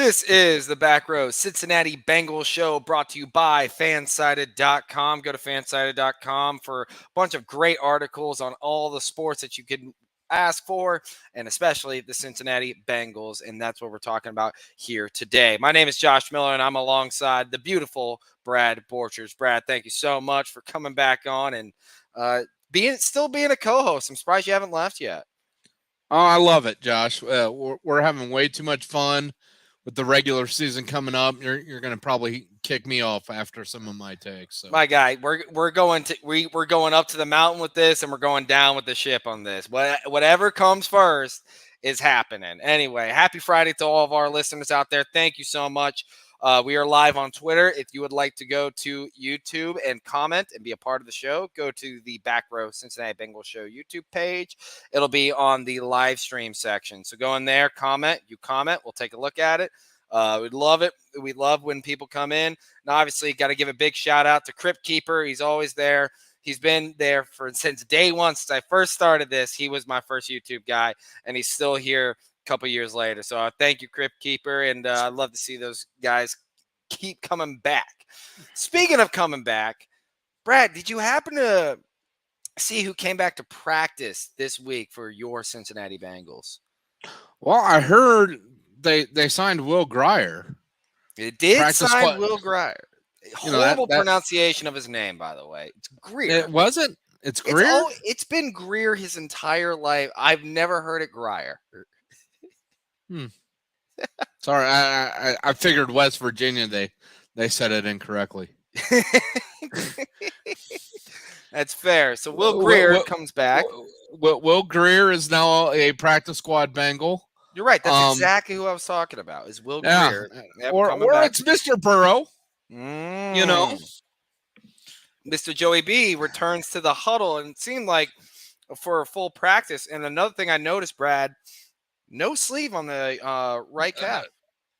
This is the BackRow Cincinnati Bengals show brought to you by fansided.com. Go to fansided.com for a bunch of great articles on all the sports that you can ask for, and especially the Cincinnati Bengals. And that's what we're talking about here today. My name is Josh Miller, and I'm alongside the beautiful Brad Borchers. Brad, thank you so much for coming back on and still being a co-host. I'm surprised you haven't left yet. Oh, I love it, Josh. We're having way too much fun with the regular season coming up. You're going to probably kick me off after some of my takes. So. My guy, we're going up to the mountain with this, and we're going down with the ship on this. Whatever comes first is happening. Anyway, happy Friday to all of our listeners out there. Thank you so much. We are live on Twitter. If you would like to go to YouTube and comment and be a part of the show, go to the BackRow Cincinnati Bengals Show YouTube page. It'll be on the live stream section. So go in there, comment. You comment. We'll take a look at it. We'd love it. We love when people come in. And obviously, got to give a big shout out to Crypt Keeper. He's always there. He's been there since day one, since I first started this. He was my first YouTube guy, and he's still here couple years later. So thank you, Crypt Keeper, and I'd love to see those guys keep coming back. Speaking of coming back, Brad, did you happen to see who came back to practice this week for your Cincinnati Bengals? Well, I heard they signed Will Grier. It did sign Will Grier. Horrible pronunciation of his name, by the way. It's Greer. It wasn't. It's Greer. It's been Greer his entire life. I've never heard it Grier. Sorry, I figured West Virginia they said it incorrectly. That's fair. So Will Grier comes back. Will Grier is now a practice squad Bengal. You're right. That's exactly who I was talking about. Is Will Grier? Or it's Mr. Burrow. You know, Mr. Joey B returns to the huddle, and it seemed like for a full practice. And another thing I noticed, Brad. No sleeve on the right calf.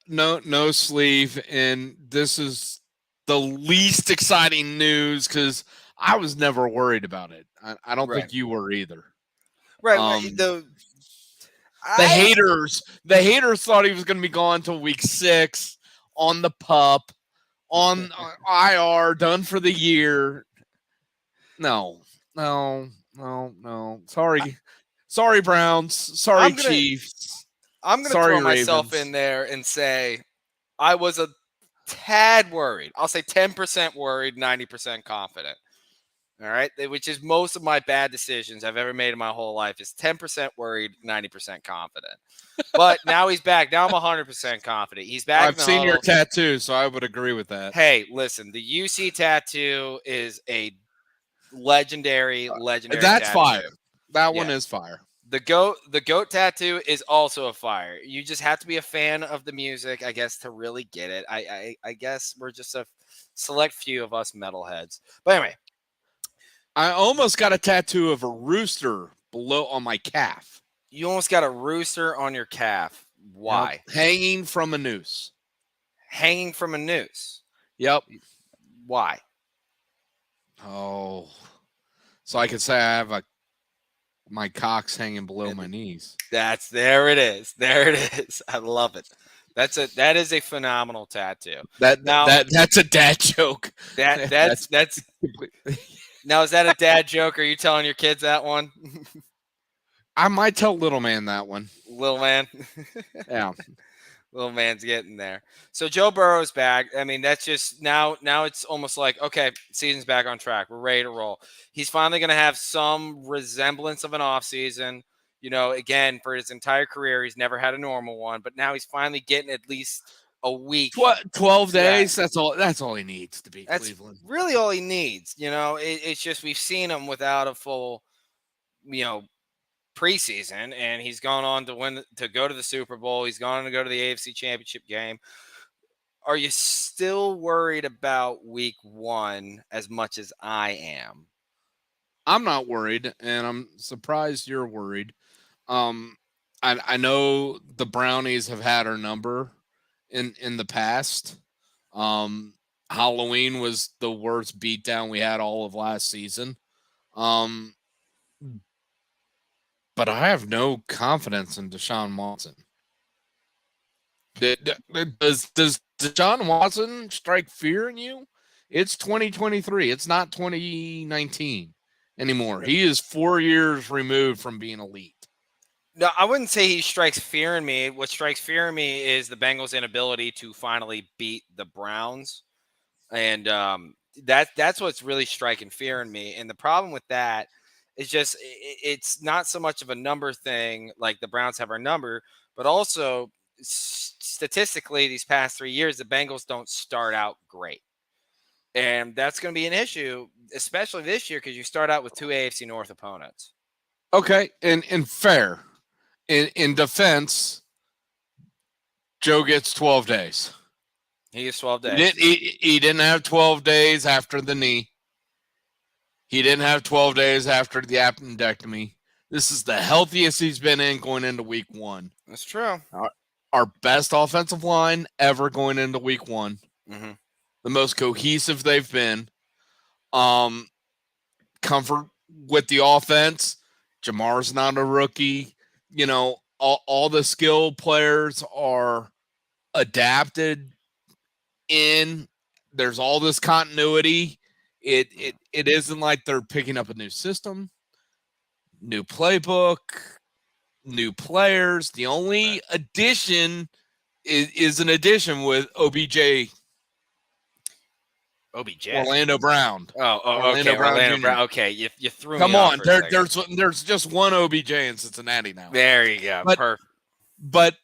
No sleeve, and this is the least exciting news because I was never worried about it. I don't think you were either. Right. The haters thought he was going to be gone until week 6 on the PUP, on IR, done for the year. No. Sorry, Browns. Sorry, Chiefs. I'm going to throw myself in there and say I was a tad worried. I'll say 10% worried, 90% confident. All right? Which is most of my bad decisions I've ever made in my whole life is 10% worried, 90% confident. But now he's back. Now I'm 100% confident. He's back. I've seen your tattoo, so I would agree with that. Hey, listen, the UC tattoo is a legendary That's tattoo. Fire. That one is fire. The goat tattoo is also a fire. You just have to be a fan of the music, I guess, to really get it. I guess we're just a select few of us metalheads. But anyway, I almost got a tattoo of a rooster below on my calf. You almost got a rooster on your calf. Why? Yep. Hanging from a noose. Hanging from a noose. Yep. Why? Oh, so I could say I have my cock's hanging below my knees. There it is. There it is. I love it. That is a phenomenal tattoo. That's a dad joke. That's Now, is that a dad joke? Are you telling your kids that one? I might tell little man that one. Little man. Yeah. Little man's getting there. So Joe Burrow's back. I mean, that's just now it's almost like, okay, season's back on track. We're ready to roll. He's finally going to have some resemblance of an offseason. You know, again, for his entire career, he's never had a normal one, but now he's finally getting at least a week. 12 days. That's all he needs to be Cleveland. Really all he needs. You know, it's just we've seen him without a full, preseason, and he's gone on to go to the Super Bowl. He's gone on to go to the AFC Championship game. Are you still worried about week 1 as much as I am? I'm not worried, and I'm surprised you're worried. I know the Brownies have had our number in the past. Halloween was the worst beatdown we had all of last season. But I have no confidence in Deshaun Watson. Does Deshaun Watson strike fear in you? It's 2023. It's not 2019 anymore. He is 4 years removed from being elite. No, I wouldn't say he strikes fear in me. What strikes fear in me is the Bengals' inability to finally beat the Browns, and that's what's really striking fear in me. And the problem with that is just it's not so much of a number thing, like the Browns have our number, but also statistically, these past 3 years, the Bengals don't start out great. And that's going to be an issue, especially this year, because you start out with two AFC North opponents. Okay, and fair. In defense, Joe gets 12 days. He gets 12 days. He didn't have 12 days after the knee. He didn't have 12 days after the appendectomy. This is the healthiest he's been in going into week 1. That's true. Our best offensive line ever going into week 1. Mm-hmm. The most cohesive they've been. Comfort with the offense. Jamar's not a rookie. You know, all the skill players are adapted in. There's all this continuity. It isn't like they're picking up a new system, new playbook, new players. The only addition is an addition with OBJ. Orlando Brown. Orlando Brown. Okay, you threw Come me off. Come on, there's just one OBJ in Cincinnati now. There you go. Perfect. But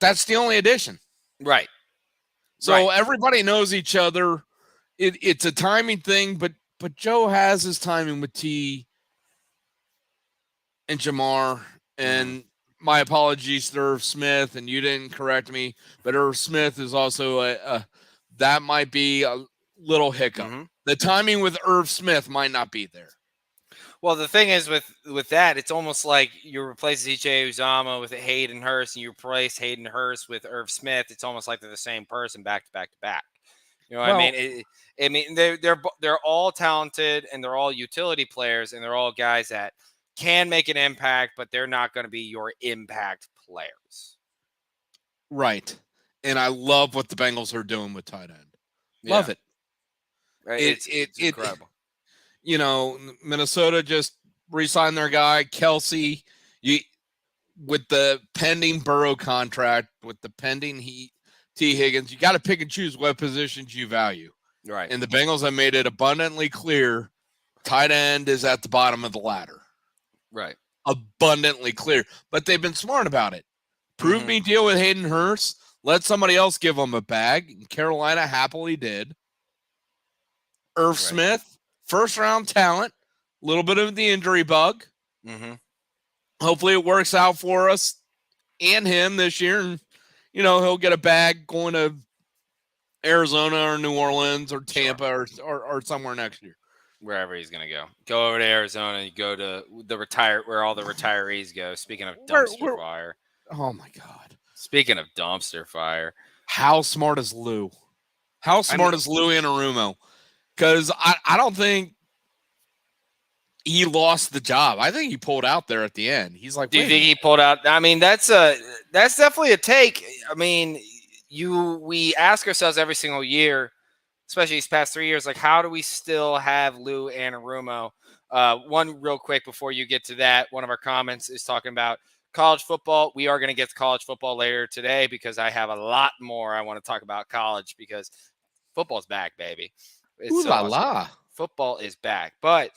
that's the only addition. Right. So everybody knows each other. It's a timing thing, but Joe has his timing with T and Jamar. And my apologies to Irv Smith, and you didn't correct me, but Irv Smith is also that might be a little hiccup. Mm-hmm. The timing with Irv Smith might not be there. Well, the thing is with that, it's almost like you replace Ichie Uzama with Hayden Hurst, and you replace Hayden Hurst with Irv Smith. It's almost like they're the same person back to back to back. You know what I mean? They're all talented, and they're all utility players, and they're all guys that can make an impact, but they're not going to be your impact players. Right. And I love what the Bengals are doing with tight end. Love it. It's incredible. You know, Minnesota just re-signed their guy, Kelsey. With the pending Burrow contract, with the pending T. Higgins, you got to pick and choose what positions you value. Right. And the Bengals have made it abundantly clear tight end is at the bottom of the ladder. Right. Abundantly clear. But they've been smart about it. Prove me deal with Hayden Hurst. Let somebody else give them a bag. And Carolina happily did. Irv Smith, first-round talent. A little bit of the injury bug. Mm-hmm. Hopefully it works out for us and him this year. And, you know, he'll get a bag going to Arizona or New Orleans or Tampa or somewhere next year. Wherever he's going to go. Go over to Arizona and go to where all the retirees go. Speaking of dumpster fire. Oh, my God. Speaking of dumpster fire. How smart is Lou? How smart is Lou Anarumo? Because I don't think he lost the job. I think he pulled out there at the end. He's like, do you think he pulled out? I mean, that's definitely a take. I mean, we ask ourselves every single year, especially these past 3 years, like, how do we still have Lou Anarumo? One real quick before you get to that, one of our comments is talking about college football. We are going to get to college football later today because I have a lot more I want to talk about college because football's back, baby. Ooh la la. Football is back. But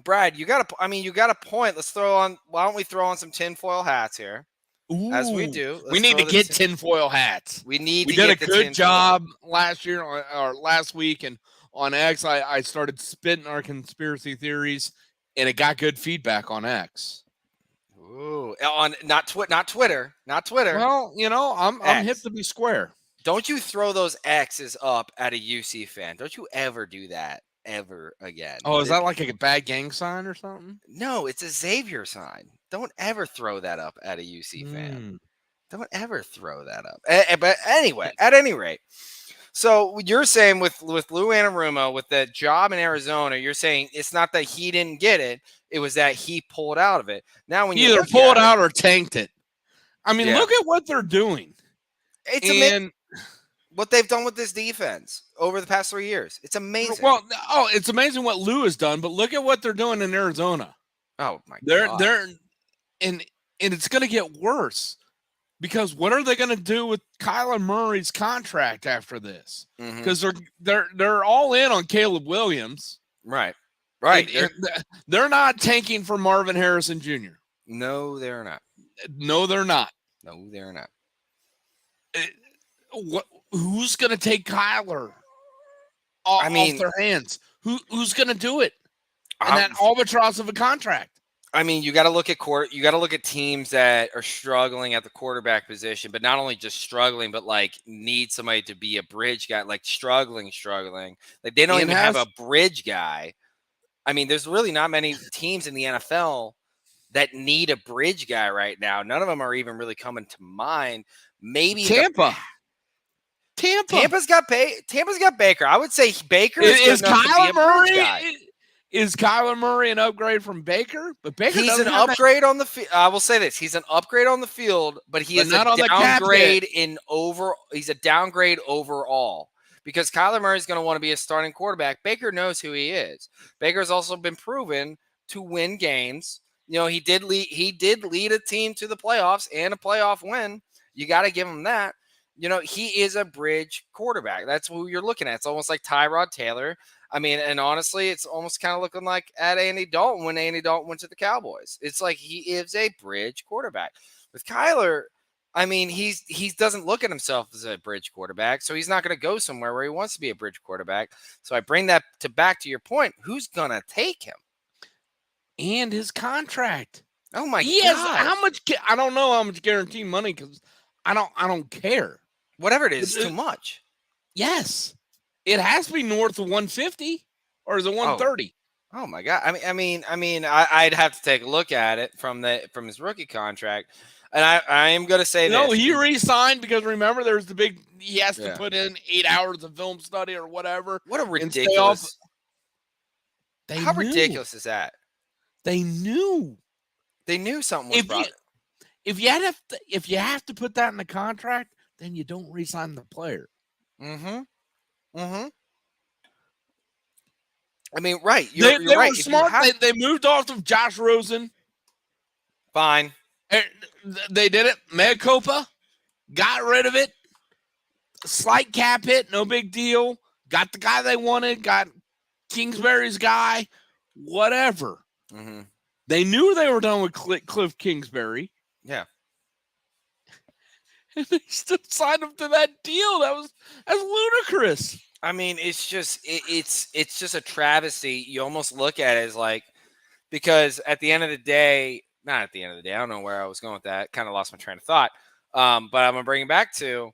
Brad, you got a point. Why don't we throw on some tinfoil hats here? Ooh, as we do. We need to get tinfoil hats. We did a good job last year or last week, and on X, I started spitting our conspiracy theories, and it got good feedback on X. Ooh, not Twitter. Well, you know, I'm hip to be square. Don't you throw those X's up at a UC fan? Don't you ever do that ever again? Oh, is that like a bad gang sign or something? No, it's a Xavier sign. Don't ever throw that up at a UC fan. Don't ever throw that up. But anyway, at any rate, so you're saying with Lou Anarumo, with the job in Arizona, you're saying it's not that he didn't get it; it was that he pulled out of it. Now, when you either pulled out or tanked it. I mean, Yeah. look at what they're doing. It's amazing And what they've done with this defense over the past 3 years. It's amazing. well, it's amazing what Lou has done, but look at what they're doing in Arizona. Oh my God. They're and it's going to get worse because what are they going to do with Kyler Murray's contract after this? Mhm. Because they're all in on Caleb Williams. Right. Right. And they're not tanking for Marvin Harrison Jr. No, they're not. No, they're not. No, they're not. Who's going to take Kyler off their hands? Who's going to do it? And that albatross of a contract. I mean, you got to look at teams that are struggling at the quarterback position, but not only just struggling, but like need somebody to be a bridge guy, like struggling. Like they don't even have a bridge guy. I mean, there's really not many teams in the NFL that need a bridge guy right now. None of them are even really coming to mind. Maybe Tampa. Tampa's got Baker. I would say Baker is Kyler Murray. Is Kyler Murray an upgrade from Baker? But Baker he's an upgrade on the field. I will say this: he's an upgrade on the field, but he is a downgrade He's a downgrade overall because Kyler Murray is going to want to be a starting quarterback. Baker knows who he is. Baker's also been proven to win games. You know, he did lead a team to the playoffs and a playoff win. You got to give him that. You know, he is a bridge quarterback. That's who you're looking at. It's almost like Tyrod Taylor. I mean, and honestly, it's almost kind of looking like at Andy Dalton when Andy Dalton went to the Cowboys. It's like he is a bridge quarterback. With Kyler, I mean, he doesn't look at himself as a bridge quarterback, so he's not going to go somewhere where he wants to be a bridge quarterback. So I bring that back to your point. Who's going to take him? And his contract. Oh my God! How much? I don't know how much guaranteed money because I don't care. Whatever it is, too much. Yes, it has to be north of 150, or is it 130? Oh my God! I'd have to take a look at it from his rookie contract, and I am going to say no, he re-signed because remember there's the big he has to put in 8 hours of film study or whatever. What a ridiculous! How knew. Ridiculous is that? They knew. They knew something was wrong. If you have to put that in the contract, then you don't re-sign the player. Mm-hmm. Mm-hmm. I mean, right. They right. were smart. They moved off of Josh Rosen. Fine. They did it. Mea culpa. Got rid of it. Slight cap hit. No big deal. Got the guy they wanted. Got Kingsbury's guy. Whatever. Mm-hmm. They knew they were done with Cliff Kingsbury. Yeah. And they still signed him to that deal. That's ludicrous. I mean, it's just a travesty. You almost look at it as like, because at the end of the day, not at the end of the day, I don't know where I was going with that. Kind of lost my train of thought. But I'm gonna bring it back to,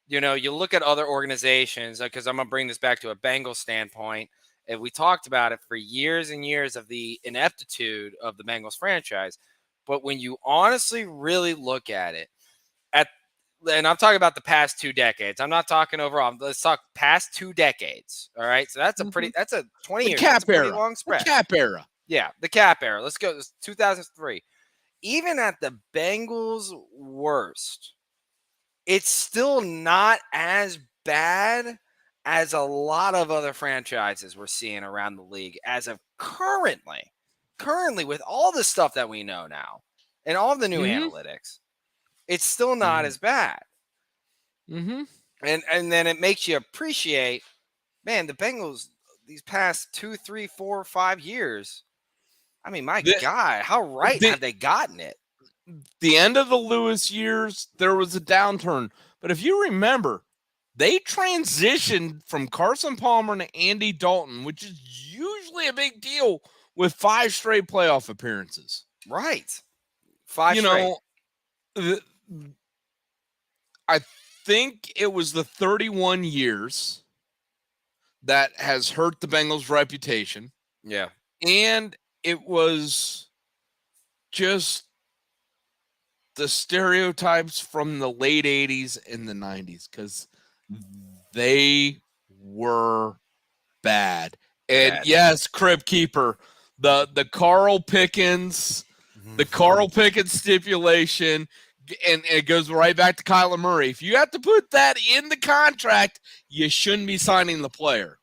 you know, you look at other organizations because I'm gonna bring this back to a Bengals standpoint. And we talked about it for years and years of the ineptitude of the Bengals franchise. But when you honestly really look at it, and I'm talking about the past 2 decades. I'm not talking overall. Let's talk past 2 decades. All right. So that's that's a 20 years. That's a pretty long spread. The cap era. Yeah. The cap era. Let's go. 2003. Even at the Bengals' worst, it's still not as bad as a lot of other franchises we're seeing around the league as of currently with all the stuff that we know now and all of the new analytics, it's still not as bad. Mm-hmm. And then it makes you appreciate, man, the Bengals these past 2, 3, 4, 5 years. I mean, my God, how right have they gotten it? The end of the Lewis years, there was a downturn. But if you remember, they transitioned from Carson Palmer to Andy Dalton, which is usually a big deal with 5 straight playoff appearances. Right. 5 straight. I think it was the 31 years that has hurt the Bengals' reputation. Yeah. And it was just the stereotypes from the late 80s and the 90s because they were bad. And yes, Crib Keeper, the Carl Pickens stipulation, and it goes right back to Kyler Murray. If you have to put that in the contract, you shouldn't be signing the player.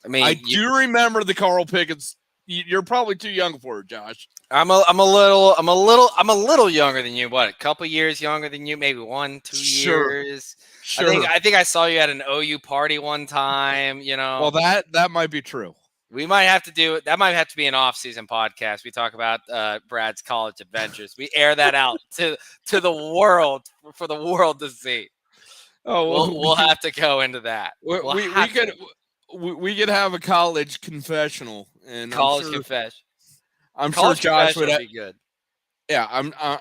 I mean, I do remember the Carl Pickens. You're probably too young for it, Josh. I'm a little younger than you. What, a couple years younger than you? Maybe 1, 2 years. Sure. I think I saw you at an OU party one time. Well, that might be true. We might have to do it. That might have to be an off-season podcast. We talk about Brad's college adventures. We air that out to the world for the world to see. Oh, We'll have to go into that. We could have a college confessional, and College confession. I'm sure Josh would be good. Yeah,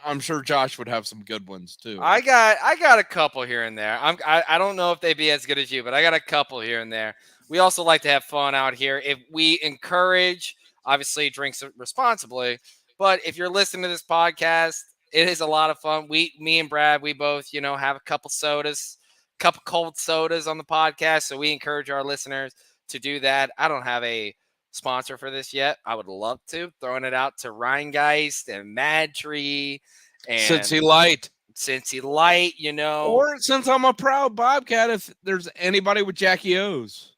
I'm sure Josh would have some good ones too. I got a couple here and there. I don't know if they'd be as good as you, but I got a couple here and there. We also like to have fun out here. If we encourage, obviously, drinks responsibly. But if you're listening to this podcast, it is a lot of fun. Me and Brad, we both, have a couple cold sodas on the podcast. So we encourage our listeners to do that. I don't have a sponsor for this yet. I would love to. Throwing it out to Rheingeist and Mad Tree and Cincy Light. Or since I'm a proud Bobcat, if there's anybody with Jackie O's.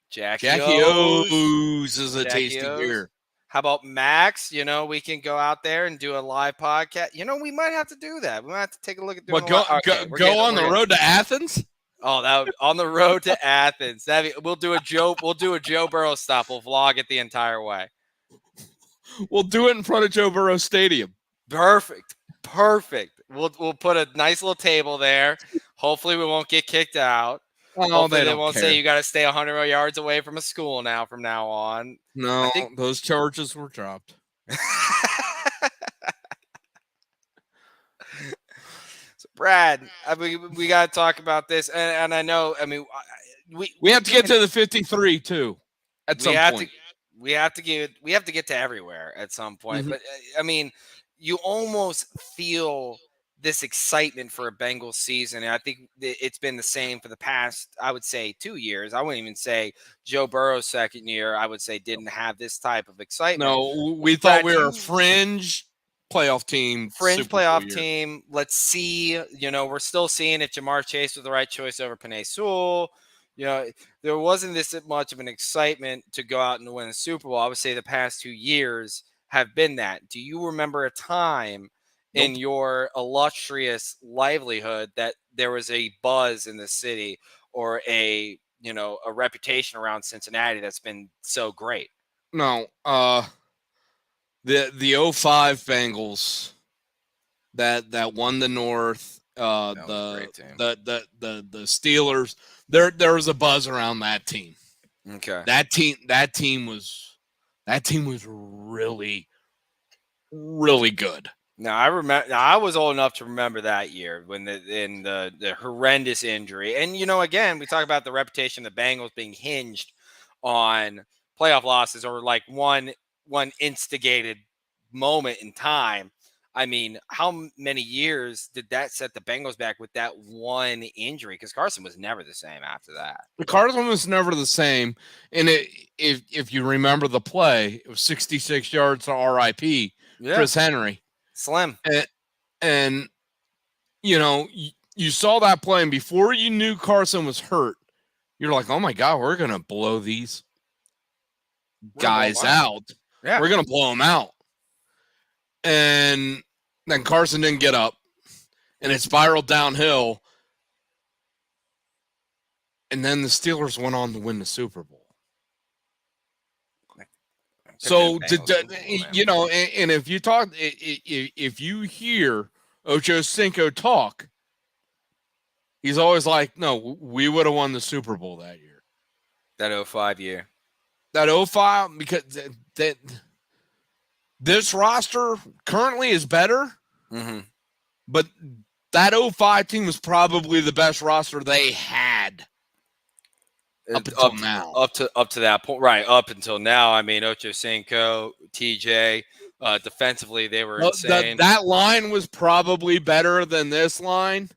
Jackie O's is a tasty beer. How about Max? We can go out there and do a live podcast. We might have to do that. We might have to take a look at doing go on the road to Athens. Oh, on the road to Athens. We'll do a Joe Burrow stop. We'll vlog it the entire way. We'll do it in front of Joe Burrow Stadium. Perfect. We'll put a nice little table there. Hopefully, we won't get kicked out. Oh, they won't say you got to stay 100 yards away from a school from now on. No, those charges were dropped. So, Brad, we got to talk about this, and I know. We have to get to the 53 too. At some point, we have to get to everywhere at some point. Mm-hmm. But you almost feel this excitement for a Bengals season. And I think it's been the same for the past, I would say, 2 years. I wouldn't even say Joe Burrow's second year, I would say, didn't have this type of excitement. No, we thought we were a fringe playoff team. Team. Let's see. We're still seeing if Jamar Chase was the right choice over Penei Sewell. There wasn't this much of an excitement to go out and win a Super Bowl. I would say the past 2 years have been that. Do you remember a time in your illustrious livelihood that there was a buzz in the city or a reputation around Cincinnati that's been so great? No, the 05 Bengals that won the North, the Steelers, there was a buzz around that team. Okay. That team was really, really good. Now I remember. I was old enough to remember that year when the horrendous injury, and again, we talk about the reputation of the Bengals being hinged on playoff losses or like one instigated moment in time. How many years did that set the Bengals back with that one injury? Because Carson was never the same after that. Carson was never the same, and if you remember the play, it was 66 yards to RIP. Yeah. Chris Henry. Slim. And you saw that play, and before you knew Carson was hurt, you're like, oh my God, we're going to blow these guys out. Yeah. We're going to blow them out. And then Carson didn't get up, and it spiraled downhill. And then the Steelers went on to win the Super Bowl. So, and if you talk, if you hear Ocho Cinco talk, he's always like, no, we would have won the Super Bowl that year. That 05 year. That 05, because this roster currently is better, but that 05 team was probably the best roster they had. Up until now. Up to that point. Right, up until now. Ocho Cinco, TJ, defensively, they were insane. That line was probably better than this line,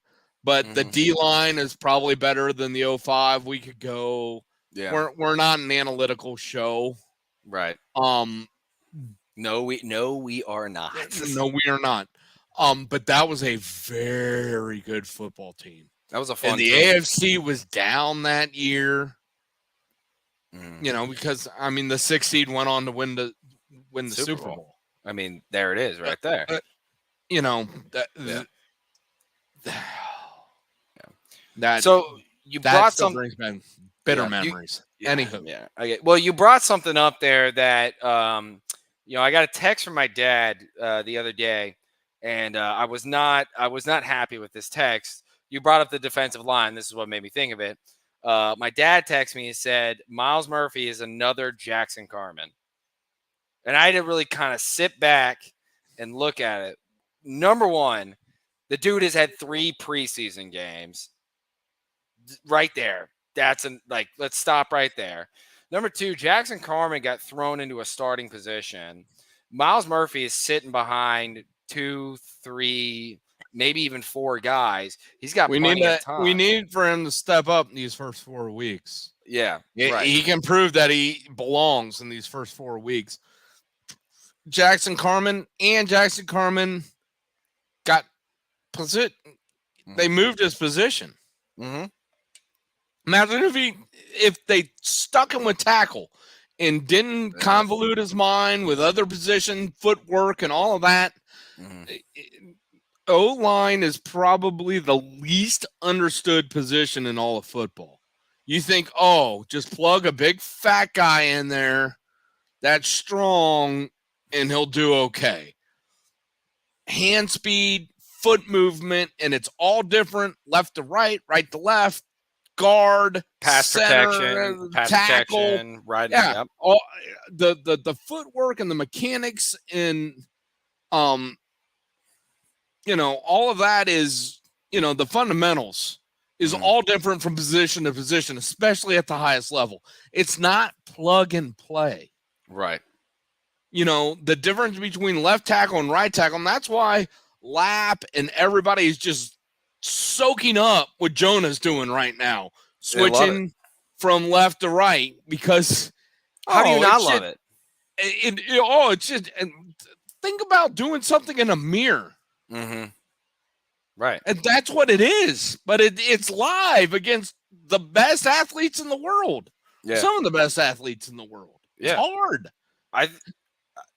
but the D line is probably better than the 05. We could go. Yeah. We're not an analytical show. Right. No, we are not. No, we are not. But that was a very good football team. That was a And fun the team. AFC was down that year, Mm. because the 6th seed went on to win the Super Bowl. I mean, there it is, right there. That, Yeah. that So you that brought still some. brings back bitter Yeah, memories. yeah, Anywho, yeah. Okay. Well, you brought something up there that I got a text from my dad the other day, and I was not happy with this text. You brought up the defensive line. This is what made me think of it. My dad texted me and said Miles Murphy is another Jackson Carman, and I had to really kind of sit back and look at it. Number one, the dude has had 3 preseason games. Right there. Let's stop right there. Number 2, Jackson Carman got thrown into a starting position. Miles Murphy is sitting behind 2, 3, maybe even 4 guys. He's got plenty of we time. need for him to step up in these first 4 weeks. Yeah, right. He can prove that he belongs in these first 4 weeks. Jackson Carman got position. They moved his position. Mm-hmm. Imagine if they stuck him with tackle and didn't convolute his mind with other position, footwork, and all of that. Mm-hmm. O-line is probably the least understood position in all of football. You think, just plug a big fat guy in there that's strong and he'll do okay. Hand speed, foot movement, and it's all different, left to right to left, guard, Pass center, protection, tackle, right? yeah, Yep. all the footwork and the mechanics and all of that is the fundamentals is all different from position to position, especially at the highest level. It's not plug and play, right? The difference between left tackle and right tackle, and that's why Lap and everybody is just soaking up what Jonah's doing right now, switching from left to right, because how do you not love it? It's just, and think about doing something in a mirror. Mm-hmm. Right. And that's what it is. But it's live against the best athletes in the world. Yeah. Some of the best athletes in the world. It's hard.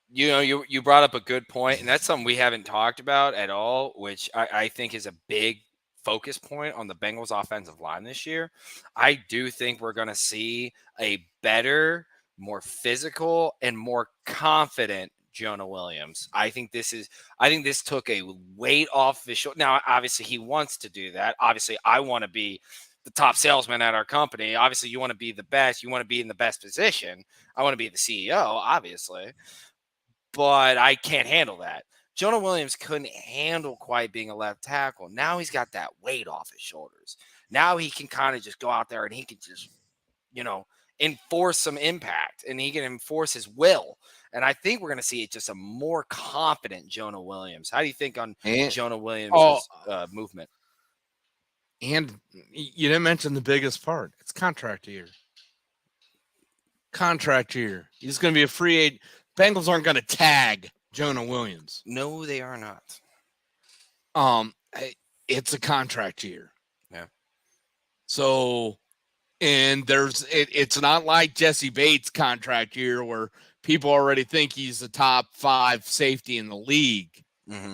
You brought up a good point, and that's something we haven't talked about at all, which I think is a big focus point on the Bengals offensive line this year. I do think we're going to see a better, more physical, and more confident Jonah Williams. I think this took a weight off his shoulder. Now, obviously, he wants to do that. Obviously, I want to be the top salesman at our company. Obviously, you want to be the best. You want to be in the best position. I want to be the CEO, obviously. But I can't handle that. Jonah Williams couldn't handle quite being a left tackle. Now he's got that weight off his shoulders. Now he can kind of just go out there and he can just, enforce some impact, and he can enforce his will. And I think we're going to see just a more confident Jonah Williams. How do you think on Jonah Williams' movement? And you didn't mention the biggest part. It's contract year. He's going to be a free agent. Bengals aren't going to tag Jonah Williams. No, they are not. It's a contract year. Yeah. So, and it's not like Jesse Bates' contract year where people already think he's the top 5 safety in the league. Mm-hmm.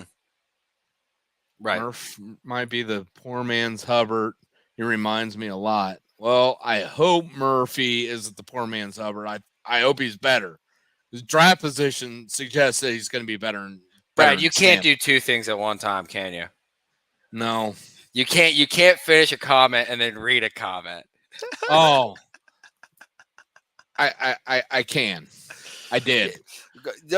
Right. Murph might be the poor man's Hubbard. He reminds me a lot. Well, I hope Murphy is the poor man's Hubbard. I hope he's better. His draft position suggests that he's going to be better. Brad, you can't do 2 things at one time, can you? No. You can't finish a comment and then read a comment. Oh. I can. I did.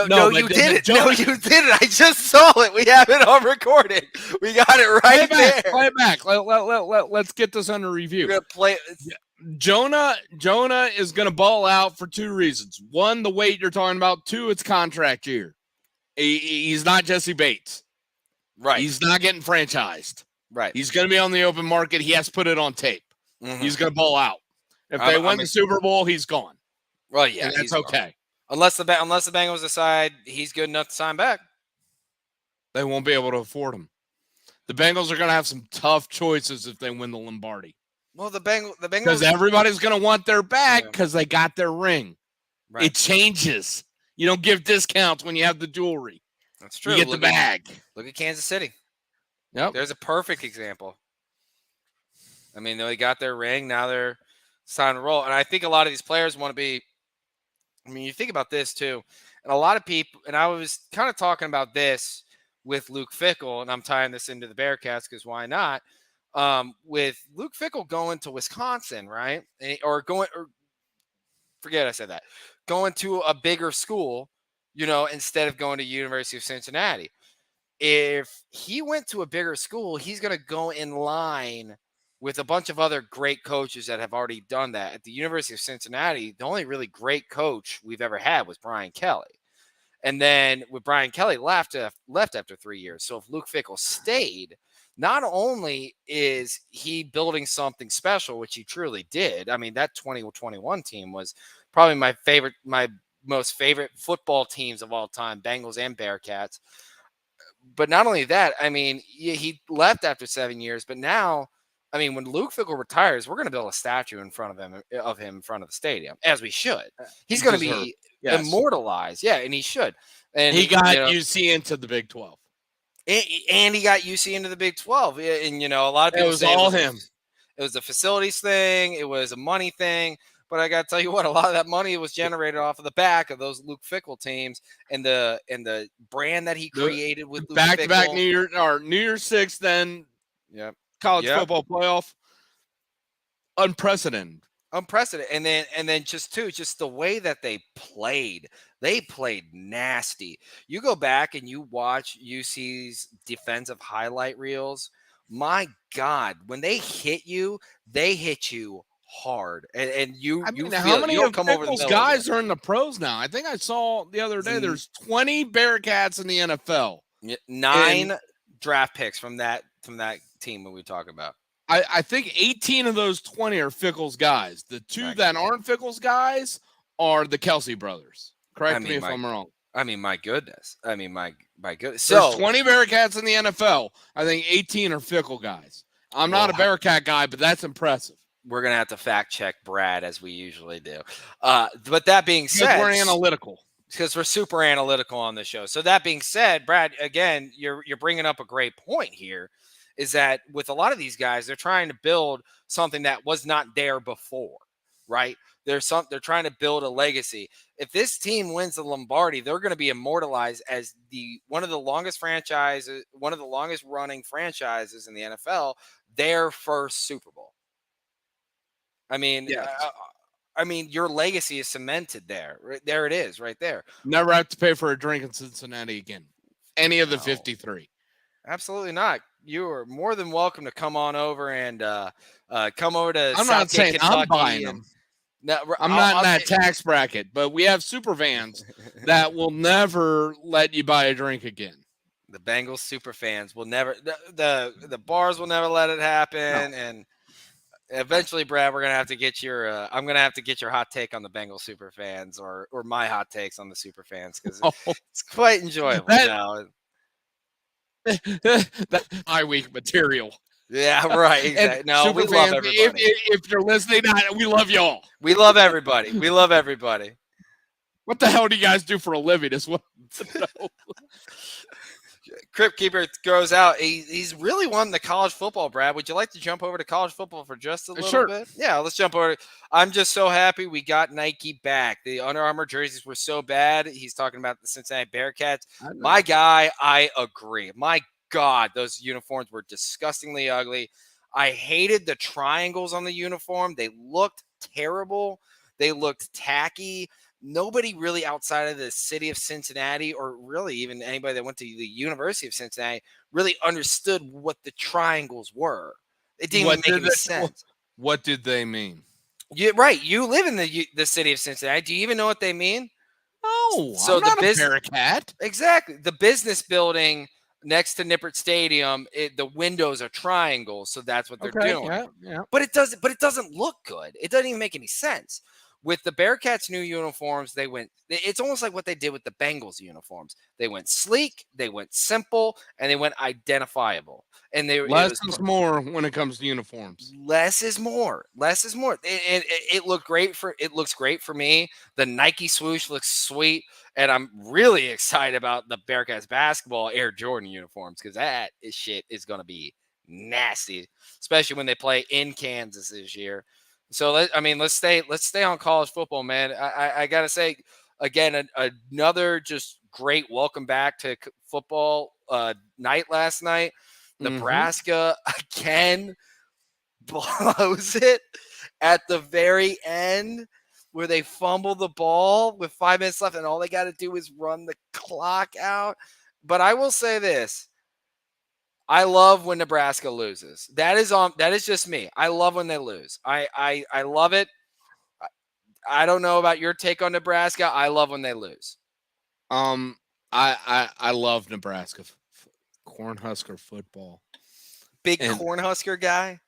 No, you didn't. No, you didn't. I just saw it. We have it on recording. We got it right there. Play it back. Let's get this under review. We're gonna play. Jonah is going to ball out for 2 reasons. 1, the weight you're talking about. 2, it's contract year. He's not Jesse Bates. Right. He's not getting franchised. Right. He's going to be on the open market. He has to put it on tape. Mm-hmm. He's going to ball out. If they win the Super Bowl, he's gone. Well, yeah, and that's okay. Unless the Bengals decide he's good enough to sign back. They won't be able to afford them. The Bengals are going to have some tough choices if they win the Lombardi. Well, the Because Bengals. everybody's going to want their bag Yeah, because they got their ring. right. It changes. You don't give discounts when you have the jewelry. That's You true. get the bag. Look at Kansas City. Yep. There's a perfect example. I mean, they got their ring. Now they're starting to roll. And I think a lot of these players want to be. I mean, you think about this too. And a lot of people, and I was kind of talking about this with Luke Fickell, and I'm tying this into the Bearcats because why not? With Luke Fickell going to Wisconsin, right? Or forget I said that, going to a bigger school, instead of going to University of Cincinnati. If he went to a bigger school, he's going to go in line with a bunch of other great coaches that have already done that. At the University of Cincinnati, the only really great coach we've ever had was Brian Kelly. And then with Brian Kelly left after 3 years. So if Luke Fickell stayed, not only is he building something special, which he truly did. I mean, that 2021 team was probably my most favorite football teams of all time, Bengals and Bearcats. But not only that, I mean, he left after 7 years, but now, I mean, when Luke Fickell retires, we're going to build a statue in front of him in front of the stadium, as we should. He's going to be immortalized. Yeah, and he should. And he got UC into the Big 12. And he got UC into the Big 12. And, a lot of people it was all him. It was a facilities thing. It was a money thing. But I got to tell you what, a lot of that money was generated off of the back of those Luke Fickell teams and the brand that he created with Luke Fickell. Back-to-back New Year's Six, then college football playoff. Unprecedented. And then just the way that they played nasty. You go back and you watch UC's defensive highlight reels. My God, when they hit you hard, and you feel how many you of come over those guys are in the pros now? I think I saw the other day there's 20 Bearcats in the NFL. 9 draft picks from that team when we talk about. I think 18 of those 20 are Fickell's guys. The 2 that aren't Fickell's guys are the Kelsey brothers. Correct me if I'm wrong. I mean, my goodness. My goodness. So there's 20 Bearcats in the NFL. I think 18 are Fickell guys. I'm not a Bearcat guy, but that's impressive. We're going to have to fact check Brad as we usually do. But that being said, we're analytical. Because we're super analytical on the show. So that being said, Brad, again, you're bringing up a great point here, is that with a lot of these guys, they're trying to build something that was not there before, right? They're trying to build a legacy. If this team wins the Lombardi, they're going to be immortalized as one of the longest running franchises in the NFL, their first Super Bowl. I mean, your legacy is cemented there. Right there it is, right there. Never have to pay for a drink in Cincinnati again. Any of the 53. Absolutely not. You are more than welcome to come on over and come over to I'm Southgate, not saying Kentucky, I'm buying them. I'm not in that tax bracket, but we have super fans that will never let you buy a drink again. The Bengals super fans will never. The bars will never let it happen, No. And eventually, Brad, we're gonna have to get your. I'm gonna have to get your hot take on the Bengals super fans, or my hot takes on the super fans, because it's quite enjoyable now. That's my week material. Yeah, right. Exactly. No, we love everybody. If you're listening, we love y'all. We love everybody. We love everybody. What the hell do you guys do for a living? This one. Crypt Keeper goes out. He's really won the college football, Brad. Would you like to jump over to college football for just a little bit? Yeah, let's jump over. I'm just so happy we got Nike back. The Under Armour jerseys were so bad. He's talking about the Cincinnati Bearcats. My guy, I agree. My God, those uniforms were disgustingly ugly. I hated the triangles on the uniform. They looked terrible. They looked tacky. Nobody really outside of the city of Cincinnati, or really even anybody that went to the University of Cincinnati, really understood what the triangles were. It didn't make any sense. What did they mean? Right. You live in the city of Cincinnati. Do you even know what they mean? No. So I'm not a Bearcat. Exactly. The business building next to Nippert Stadium, the windows are triangles, so that's what they're doing. Yeah. But it doesn't look good. It doesn't even make any sense. with the Bearcats' new uniforms, it's almost like what they did with the Bengals uniforms. They went sleek, they went simple, and they went identifiable. And it Less was is more when it comes to uniforms. less is more. Less is more. It looked great it looks great for me. The Nike swoosh looks sweet, and I'm really excited about the Bearcats basketball Air Jordan uniforms because shit is gonna be nasty, especially when they play in Kansas this year. So let's stay on college football, man. I gotta say again, another just great welcome back to football night last night. Nebraska again blows it at the very end where they fumble the ball with 5 minutes left and all they got to do is run the clock out. But I will say this. I love when Nebraska loses. That is just me. I love when they lose. I love it. I don't know about your take on Nebraska. I love when they lose. I love Nebraska Cornhusker football. Big Cornhusker guy.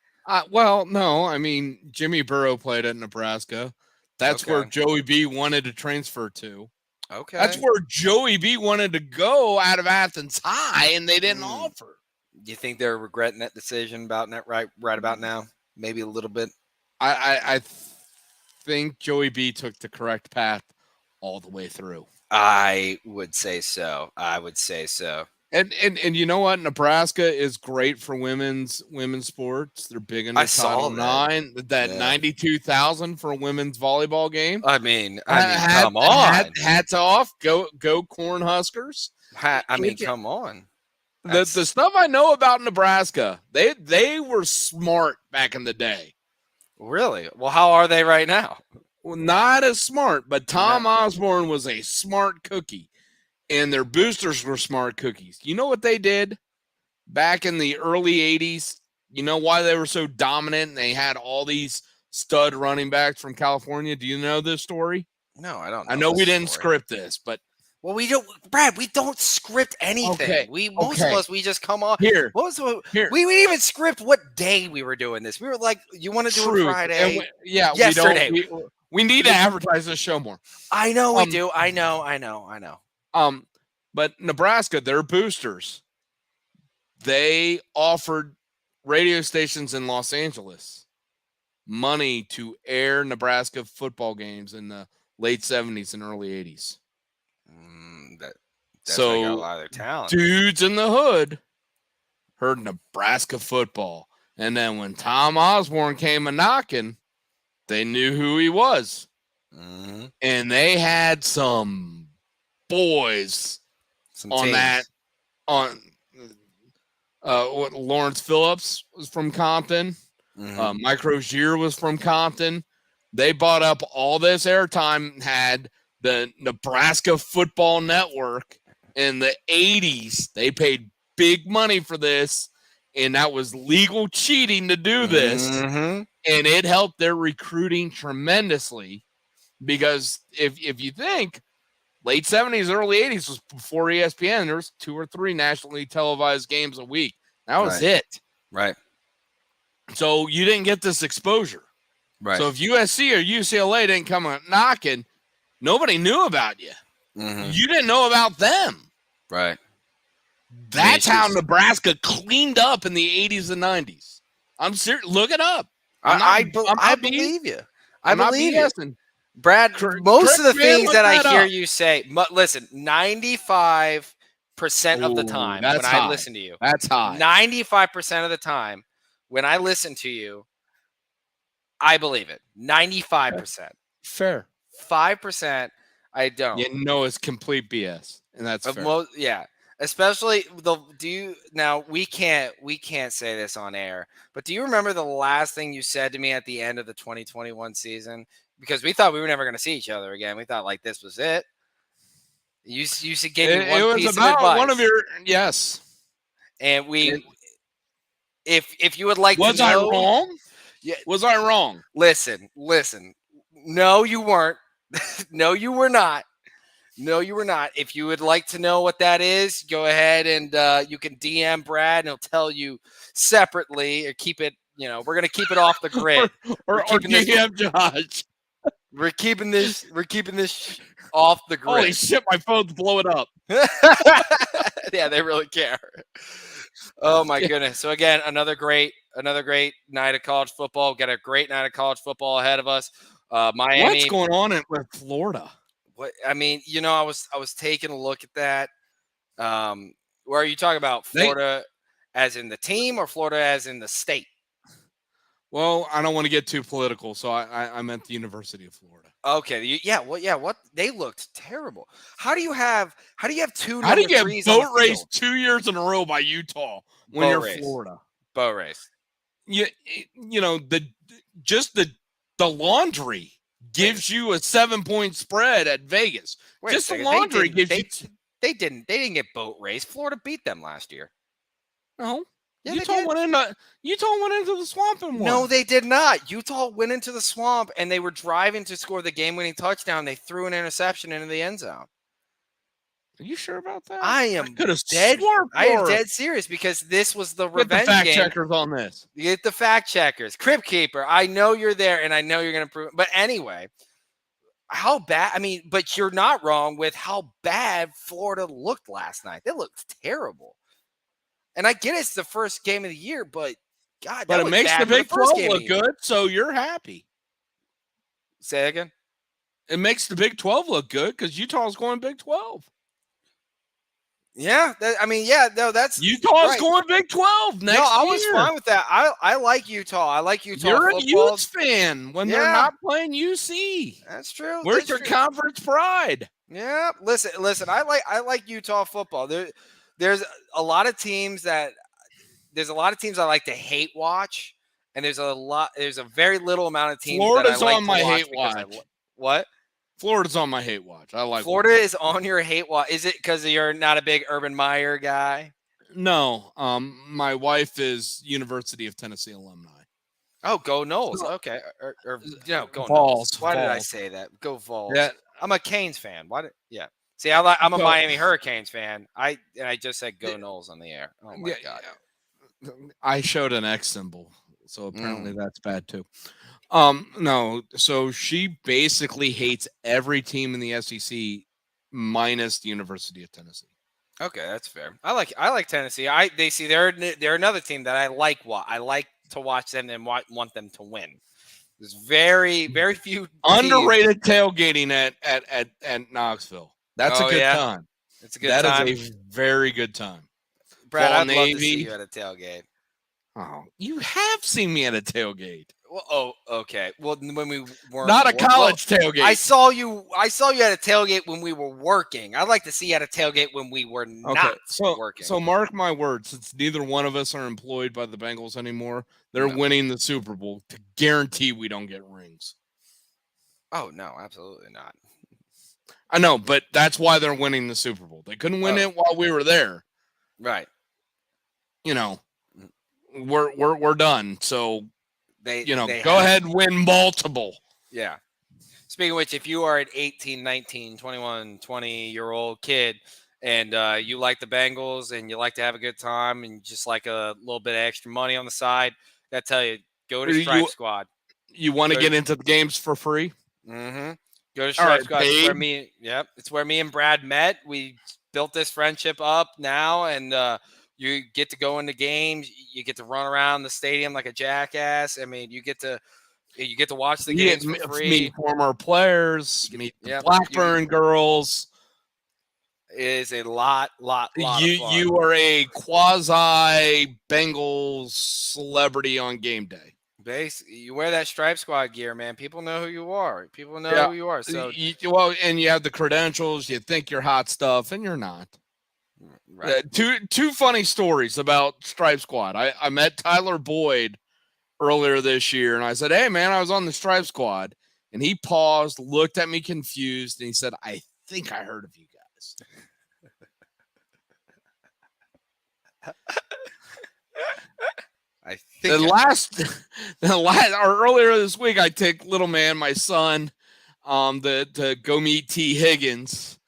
Well, no, I mean Jimmy Burrow played at Nebraska. That's where Joey B wanted to transfer to. Okay. That's where Joey B wanted to go out of Athens High, and they didn't offer. Do you think they're regretting that decision about that right about now? Maybe a little bit. I think Joey B took the correct path all the way through. I would say so. And you know what? Nebraska is great for women's sports. They're big into Title IX. That 92,000 for a women's volleyball game. I mean, come on. Hats off. Go Cornhuskers. Come on. The stuff I know about Nebraska, they were smart back in the day. Really? Well, how are they right now? Well, not as smart, but Tom Osborne was a smart cookie. And their boosters were smart cookies. You know what they did back in the early 80s? You know why they were so dominant and they had all these stud running backs from California? Do you know this story? No, I don't know. I know we didn't script this, but well, we don't, Brad. We don't script anything. Okay. Most of us, we just come on. Here. We didn't even script what day we were doing this. We were like, you want to do it Friday? Yesterday. We need to advertise this show more. I know we do. I know. But Nebraska, their boosters, they offered radio stations in Los Angeles money to air Nebraska football games in the late 70s and early 80s. That's why they got a lot of their talent. Dudes in the hood heard Nebraska football. And then when Tom Osborne came a knocking, they knew who he was. Mm-hmm. And they had some boys Lawrence Phillips was from Compton. Mm-hmm. Mike Rozier was from Compton. They bought up all this airtime, had the Nebraska Football Network in the 80s. They paid big money for this, and that was legal cheating to do this. Mm-hmm. And it helped their recruiting tremendously because if you think late 70s, early 80s was before ESPN, there was 2 or 3 nationally televised games a week. That was it. Right. So you didn't get this exposure. Right. So if USC or UCLA didn't come knocking, nobody knew about you. Mm-hmm. You didn't know about them. Right. That's how Nebraska cleaned up in the 80s and 90s. I'm serious. Look it up. I believe you. I believe you. Brad, Most most of the things that I hear you say, listen, 95% of the time when I listen to you, that's high. 95% of the time when I listen to you, I believe it. 95%. Fair. 5%, I don't. You know it's complete BS, and that's fair. Yeah. Especially we can't say this on air, but do you remember the last thing you said to me at the end of the 2021 season? Because we thought we were never going to see each other again. We thought like this was it. You gave me one piece of advice. One of your yes. And if you would like to know, was I wrong? Yeah. Was I wrong? Listen. No, you weren't. No, you were not. No, you were not. If you would like to know what that is, go ahead and you can DM Brad and he'll tell you separately or keep it, we're going to keep it off the grid. or DM Josh. We're keeping this. We're keeping this off the Holy grid. shit, my phone's blowing up. Yeah, they really care. Oh my goodness! So again, another great night of college football. Got a great night of college football ahead of us. Miami. What's going on with Florida? What I mean, I was taking a look at that. Where are you talking about? Florida as in the team, or Florida as in the state? Well, I don't want to get too political, so I meant the University of Florida. Okay, yeah, what they looked terrible. How do you have two How do number you threes get on the boat raced field? 2 years in a row by Utah when Boat you're race. Florida? Boat race. You know the laundry gives you a 7-point spread at Vegas. Wait just a the second. laundry gives you. They didn't get boat race. Florida beat them last year. No. Yeah, Utah went into the swamp and won. No, they did not. Utah went into the swamp and they were driving to score the game-winning touchdown. They threw an interception into the end zone. Are you sure about that? I am dead serious, because this was the revenge game. Get the fact game. checkers on this. Get the fact checkers. Crib Keeper, I know you're there and I know you're going to prove it. But anyway, how bad? I mean, but you're not wrong with how bad Florida looked last night. They looked terrible. And I get it's the first game of the year, but God, but it makes the Big 12 look good, so you're happy. Say again. It makes the Big 12 look good because Utah's going Big 12. Yeah, that's Utah's right. going Big 12 next year. No, I was fine with that. I like Utah. I like Utah. You're football. a Utes fan when they're not playing UC. That's true. Where's your conference pride? Yeah, listen. I like Utah football. There's a lot of teams I like to hate watch, and there's a very little amount of teams Florida's that I like on my to watch hate watch. What? Florida's on my hate watch. I like Florida is on your hate watch. Is it because you're not a big Urban Meyer guy? No. My wife is University of Tennessee alumni. Oh, go Noles. Okay. Go Vols. Noles. Why did I say that? Go Vols. Yeah. I'm a Canes fan. Yeah. See, I'm a Miami Hurricanes fan. I just said go Noles on the air. Oh my God. Yeah. I showed an X symbol, so apparently that's bad too. No. So she basically hates every team in the SEC minus the University of Tennessee. Okay, that's fair. I like Tennessee. They're another team that I like. I like to watch them and want them to win. There's very few underrated tailgating at Knoxville. That's a good time. It's a good time. That is a very good time. Brad, I'd love to see you at a tailgate. Oh, you have seen me at a tailgate. Well, okay. Well, when we were not a college tailgate. I saw you at a tailgate when we were working. I'd like to see you at a tailgate when we were not working. So mark my words, since neither one of us are employed by the Bengals anymore, they're winning the Super Bowl to guarantee we don't get rings. Oh, no, absolutely not. I know, but that's why they're winning the Super Bowl. They couldn't win it while we were there. Right. We're done. So they go ahead and win multiple. Yeah. Speaking of which, if you are an 18, 19, 21, 20-year-old kid and you like the Bengals and you like to have a good time and just like a little bit of extra money on the side, I tell you, go to Stripe Squad. You want to get into the games for free? Mm-hmm. Go to Stripe Squad. It's where me and Brad met. We built this friendship up now, and you get to go into games. You get to run around the stadium like a jackass. I mean, you get to watch the games for free. Meet former players. Meet the Blackburn girls. It is a lot of fun. You are a quasi Bengals celebrity on game day. Basically, you wear that Stripe Squad gear, man. People know who you are. People know who you are. So and you have the credentials. You think you're hot stuff, and you're not. Right. Two funny stories about Stripe Squad. I met Tyler Boyd earlier this year, and I said, "Hey, man, I was on the Stripe Squad," and he paused, looked at me confused, and he said, "I think I heard of you guys." I think earlier this week, I took little man, my son, to go meet T. Higgins,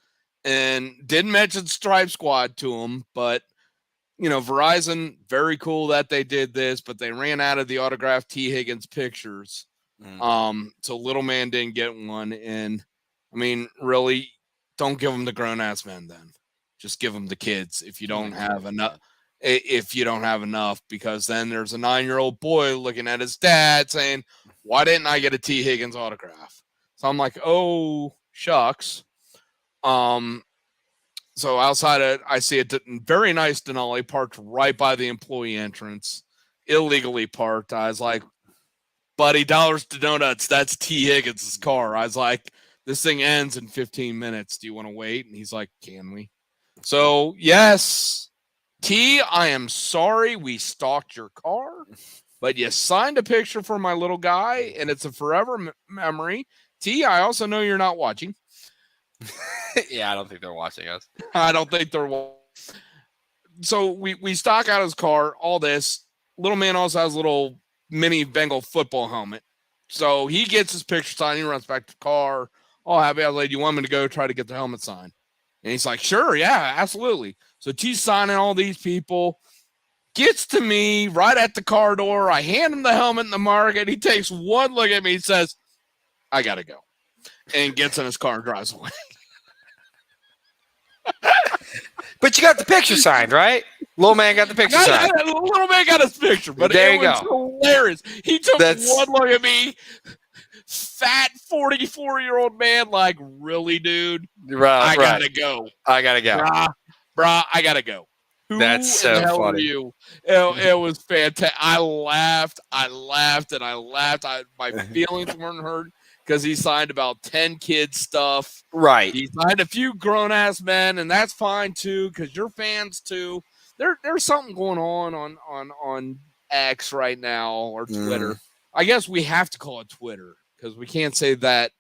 and didn't mention Stripe Squad to him, but Verizon, very cool that they did this, but they ran out of the autographed T. Higgins pictures. Mm. So little man didn't get one, and I mean, really, don't give them the grown ass men. Then just give them the kids if you don't have enough. If you don't have enough, because then there's a 9-year-old boy looking at his dad saying, "Why didn't I get a T. Higgins autograph?" So I'm like, "Oh shucks." Um, so outside of, I see a very nice Denali parked right by the employee entrance, illegally parked. I was like, buddy, dollars to donuts. That's T. Higgins' car. I was like, this thing ends in 15 minutes. Do you want to wait? And he's like, can we? So, yes, T, I am sorry we stalked your car, but you signed a picture for my little guy, and it's a forever memory. T, I also know you're not watching. Yeah, I don't think they're watching us. I don't think they're. So we stock out his car, all this. Little man also has a little mini Bengal football helmet. So he gets his picture signed. He runs back to the car. Oh, happy. I was like, you want me to go try to get the helmet signed? And he's like, sure, yeah, absolutely. So T's signing all these people. Gets to me right at the car door. I hand him the helmet and the market. He takes one look at me and says, I got to go. And gets in his car and drives away. But you got the picture signed, right? Little man got the picture signed. Little man got his picture, but there it was hilarious. He took one look at me, fat 44-year-old man, like, really, dude? I gotta go. I gotta go. Brah, I gotta go. Who That's so in the hell funny. Are you? It was fantastic. I laughed, and I laughed. My feelings weren't hurt because he signed about 10 kids stuff. Right. He signed a few grown-ass men, and that's fine, too, because you're fans, too. There's something going on X right now, or Twitter. I guess we have to call it Twitter because we can't say that,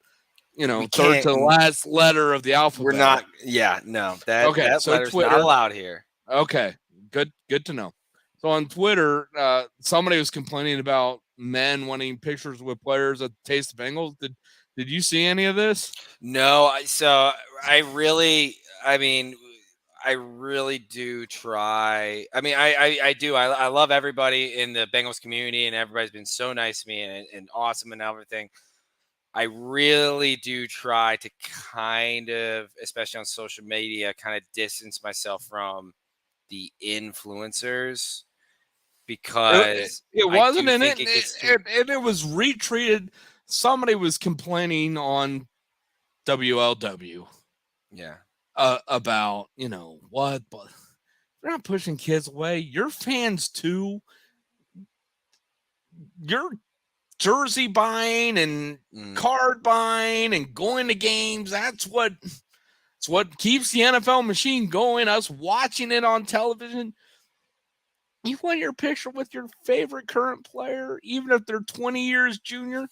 third to the last letter of the alphabet. We're not. Yeah, no. That so letter's Twitter, not allowed here. Okay, good to know. So on Twitter, somebody was complaining about men wanting pictures with players at Taste of Bengals. Did you see any of this? No. So I really do try. I mean, I do. I love everybody in the Bengals community, and everybody's been so nice to me and awesome and everything. I really do try to kind of, especially on social media, kind of distance myself from the influencers because it wasn't in it, and it was retweeted. Somebody was complaining on WLW. Yeah. About, what, but they're not pushing kids away. You're fans too. You're jersey buying and card buying and going to games. It's what keeps the NFL machine going. Us watching it on television. You want your picture with your favorite current player, even if they're 20 years junior,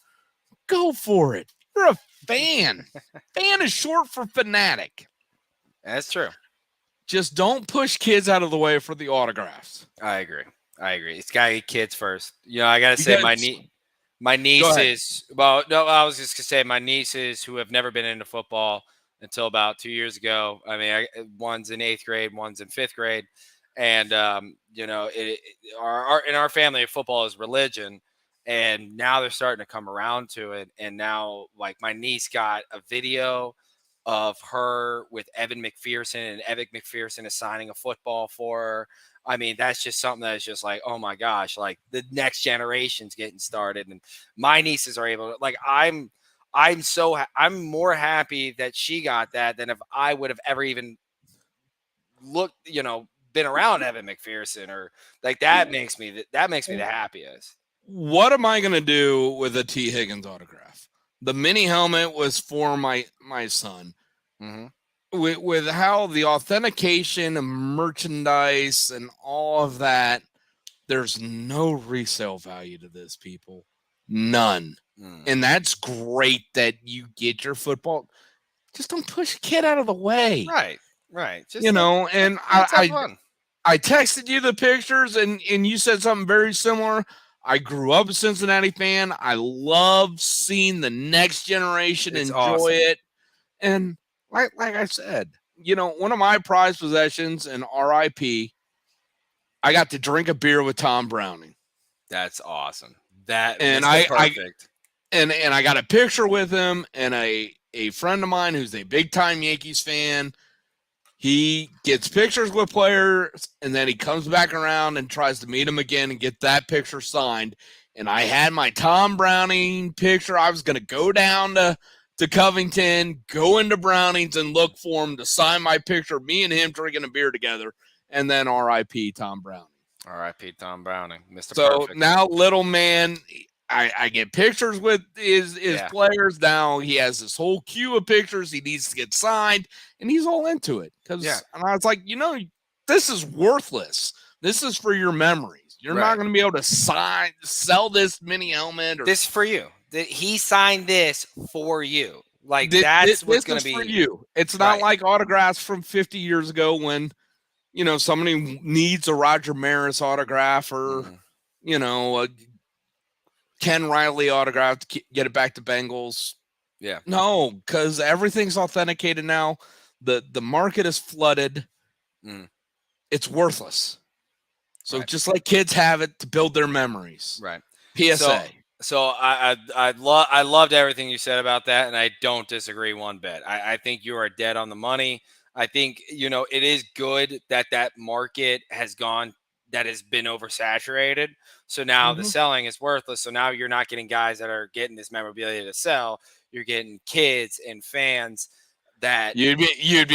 go for it. You're a fan. Fan is short for fanatic. That's true. Just don't push kids out of the way for the autographs. I agree. It's got to be kids first. I got to say my nieces. Well, no, I was just going to say my nieces who have never been into football until about 2 years ago. I mean, one's in 8th grade, one's in 5th grade. And, in our family, football is religion. And now they're starting to come around to it. And now, like, my niece got a video of her with Evan McPherson, and Evan McPherson is signing a football for her. I mean, that's just something that's just like, oh my gosh, like the next generation's getting started. And my nieces are able to, like, I'm more happy that she got that than if I would have ever even looked, been around Evan McPherson or like that makes me the happiest. What am I going to do with a T. Higgins autograph? The mini helmet was for my son. Mm-hmm. With how the authentication and merchandise and all of that, there's no resale value to this, people. None. And that's great that you get your football. Just don't push a kid out of the way. Right. Just and I texted you the pictures and you said something very similar. I grew up a Cincinnati fan. I love seeing the next generation enjoy it. And like I said, one of my prized possessions in RIP, I got to drink a beer with Tom Browning. That's awesome. That's perfect. and I got a picture with him, and a friend of mine who's a big time Yankees fan. He gets pictures with players, and then he comes back around and tries to meet him again and get that picture signed. And I had my Tom Browning picture. I was going to go down to Covington, go into Browning's, and look for him to sign my picture. Me and him drinking a beer together, and then R.I.P. Tom Browning. R.I.P. Tom Browning, Mr. So Perfect. now, little man, I get pictures with his players. Now he has this whole queue of pictures he needs to get signed, and he's all into it. And I was like, this is worthless. This is for your memories. You're not going to be able to sell this mini helmet. Or this for you. He signed this for you. Like that's what's going to be for you. It's not like autographs from 50 years ago when somebody needs a Roger Maris autograph or a Ken Riley autograph to get it back to Bengals. Yeah. No, because everything's authenticated now. The market is flooded. It's worthless. So just let kids have it to build their memories. Right. PSA. So I loved everything you said about that, and I don't disagree one bit. I think you are dead on the money. I think it is good that market has been oversaturated. So now the selling is worthless. So now you're not getting guys that are getting this memorabilia to sell. You're getting kids and fans that you'd be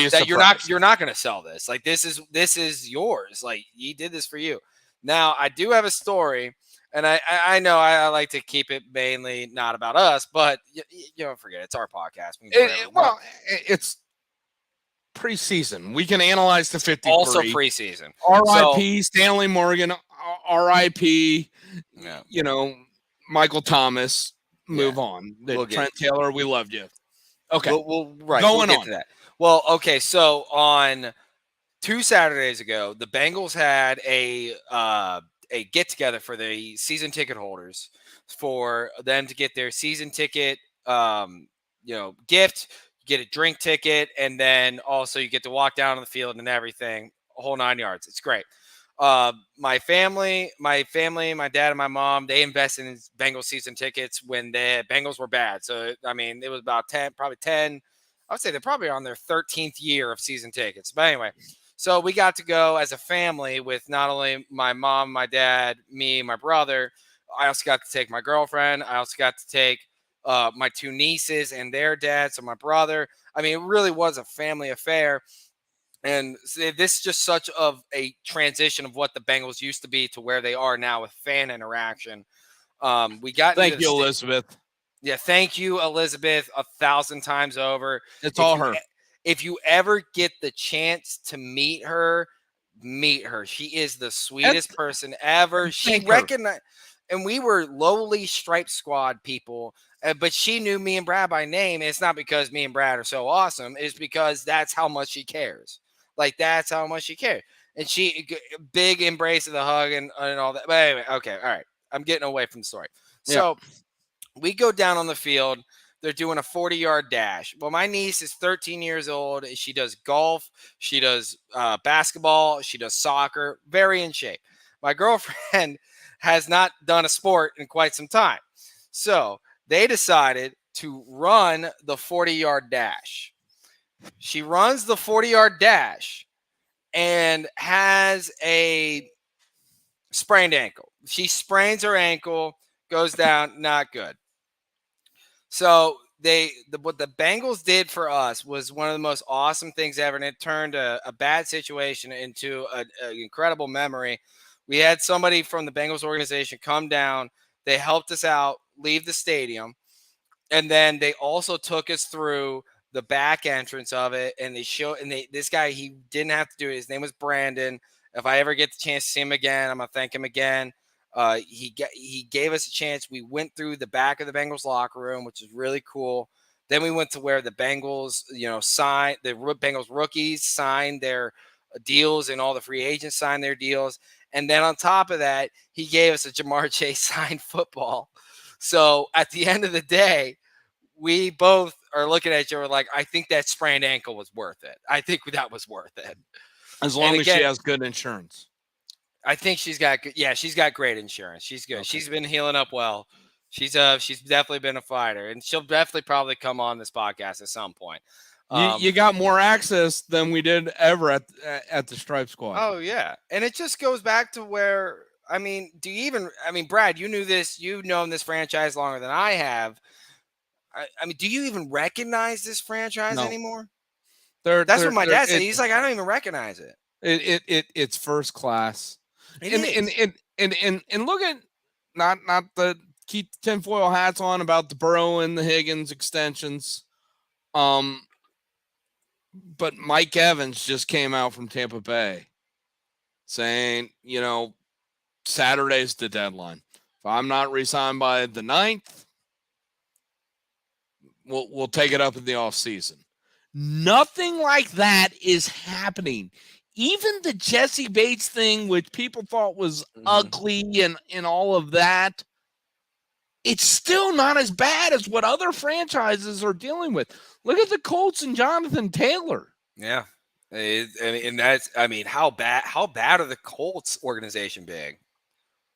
that surprised. you're not going to sell this. Like this is yours. Like he did this for you. Now I do have a story, and I know I like to keep it mainly not about us, but you don't forget it's our podcast. It's preseason. We can analyze the 53. Also preseason. R.I.P. Stanley Morgan. R.I.P. Michael Thomas. Move on. Trent Taylor, we loved you. Okay. We'll get to that. Well, okay. So on 2 Saturdays ago, the Bengals had a get together for the season ticket holders for them to get their season ticket, gift. You get a drink ticket, and then also you get to walk down on the field and everything, a whole 9 yards. It's great. My family, my dad and my mom, they invested in Bengals season tickets when the Bengals were bad. So, I mean, it was about 10. I would say they're probably on their 13th year of season tickets. But anyway, so we got to go as a family with not only my mom, my dad, me, my brother. I also got to take my girlfriend. I also got to take my 2 nieces and their dad. So my brother. I mean, it really was a family affair. And this is just such of a transition of what the Bengals used to be to where they are now with fan interaction. We got thank you, Elizabeth. Yeah, thank you, Elizabeth, 1,000 times over. It's all her. If you ever get the chance to meet her. She is the sweetest person ever. She recognized, and we were lowly Stripe Squad people, but she knew me and Brad by name. It's not because me and Brad are so awesome. It's because that's how much she cares. Like, that's how much she cares. And she, big embrace of the hug and all that. But anyway, okay, all right. I'm getting away from the story. So we go down on the field. They're doing a 40-yard dash. Well, my niece is 13 years old. She does golf. She does basketball. She does soccer. Very in shape. My girlfriend has not done a sport in quite some time. So they decided to run the 40-yard dash. She runs the 40-yard dash and has a sprained ankle. She sprains her ankle, goes down, not good. So what the Bengals did for us was one of the most awesome things ever, and it turned a bad situation into an incredible memory. We had somebody from the Bengals organization come down. They helped us out, leave the stadium, and then they also took us through the back entrance of it, and this guy, he didn't have to do it. His name was Brandon. If I ever get the chance to see him again, I'm gonna thank him again. He gave us a chance. We went through the back of the Bengals locker room, which is really cool. Then we went to where the Bengals, signed, the Bengals rookies signed their deals, and all the free agents signed their deals. And then on top of that, he gave us a Jamar Chase signed football. So at the end of the day, we both are looking at each other like, I think that sprained ankle was worth it. I think that was worth it. As long as she has good insurance. I think she's got great insurance. She's good. Okay. She's been healing up well. She's definitely been a fighter, and she'll definitely probably come on this podcast at some point. You got more access than we did ever at the Stripe Squad. Oh yeah, and it just goes back to where Brad, you knew this. You've known this franchise longer than I have. I mean, do you even recognize this franchise No. anymore? They're, That's they're, what my they're- dad said. it- He's like, I don't even recognize it. it's first class. It and, is. and look at not the keep tinfoil hats on about the Burrow and the Higgins extensions. But Mike Evans just came out from Tampa Bay saying, Saturday's the deadline. If I'm not re-signed by the 9th, we'll take it up in the offseason. Nothing like that is happening. Even the Jesse Bates thing, which people thought was ugly and all of that, it's still not as bad as what other franchises are dealing with. Look at the Colts and Jonathan Taylor. Yeah. How bad are the Colts organization being?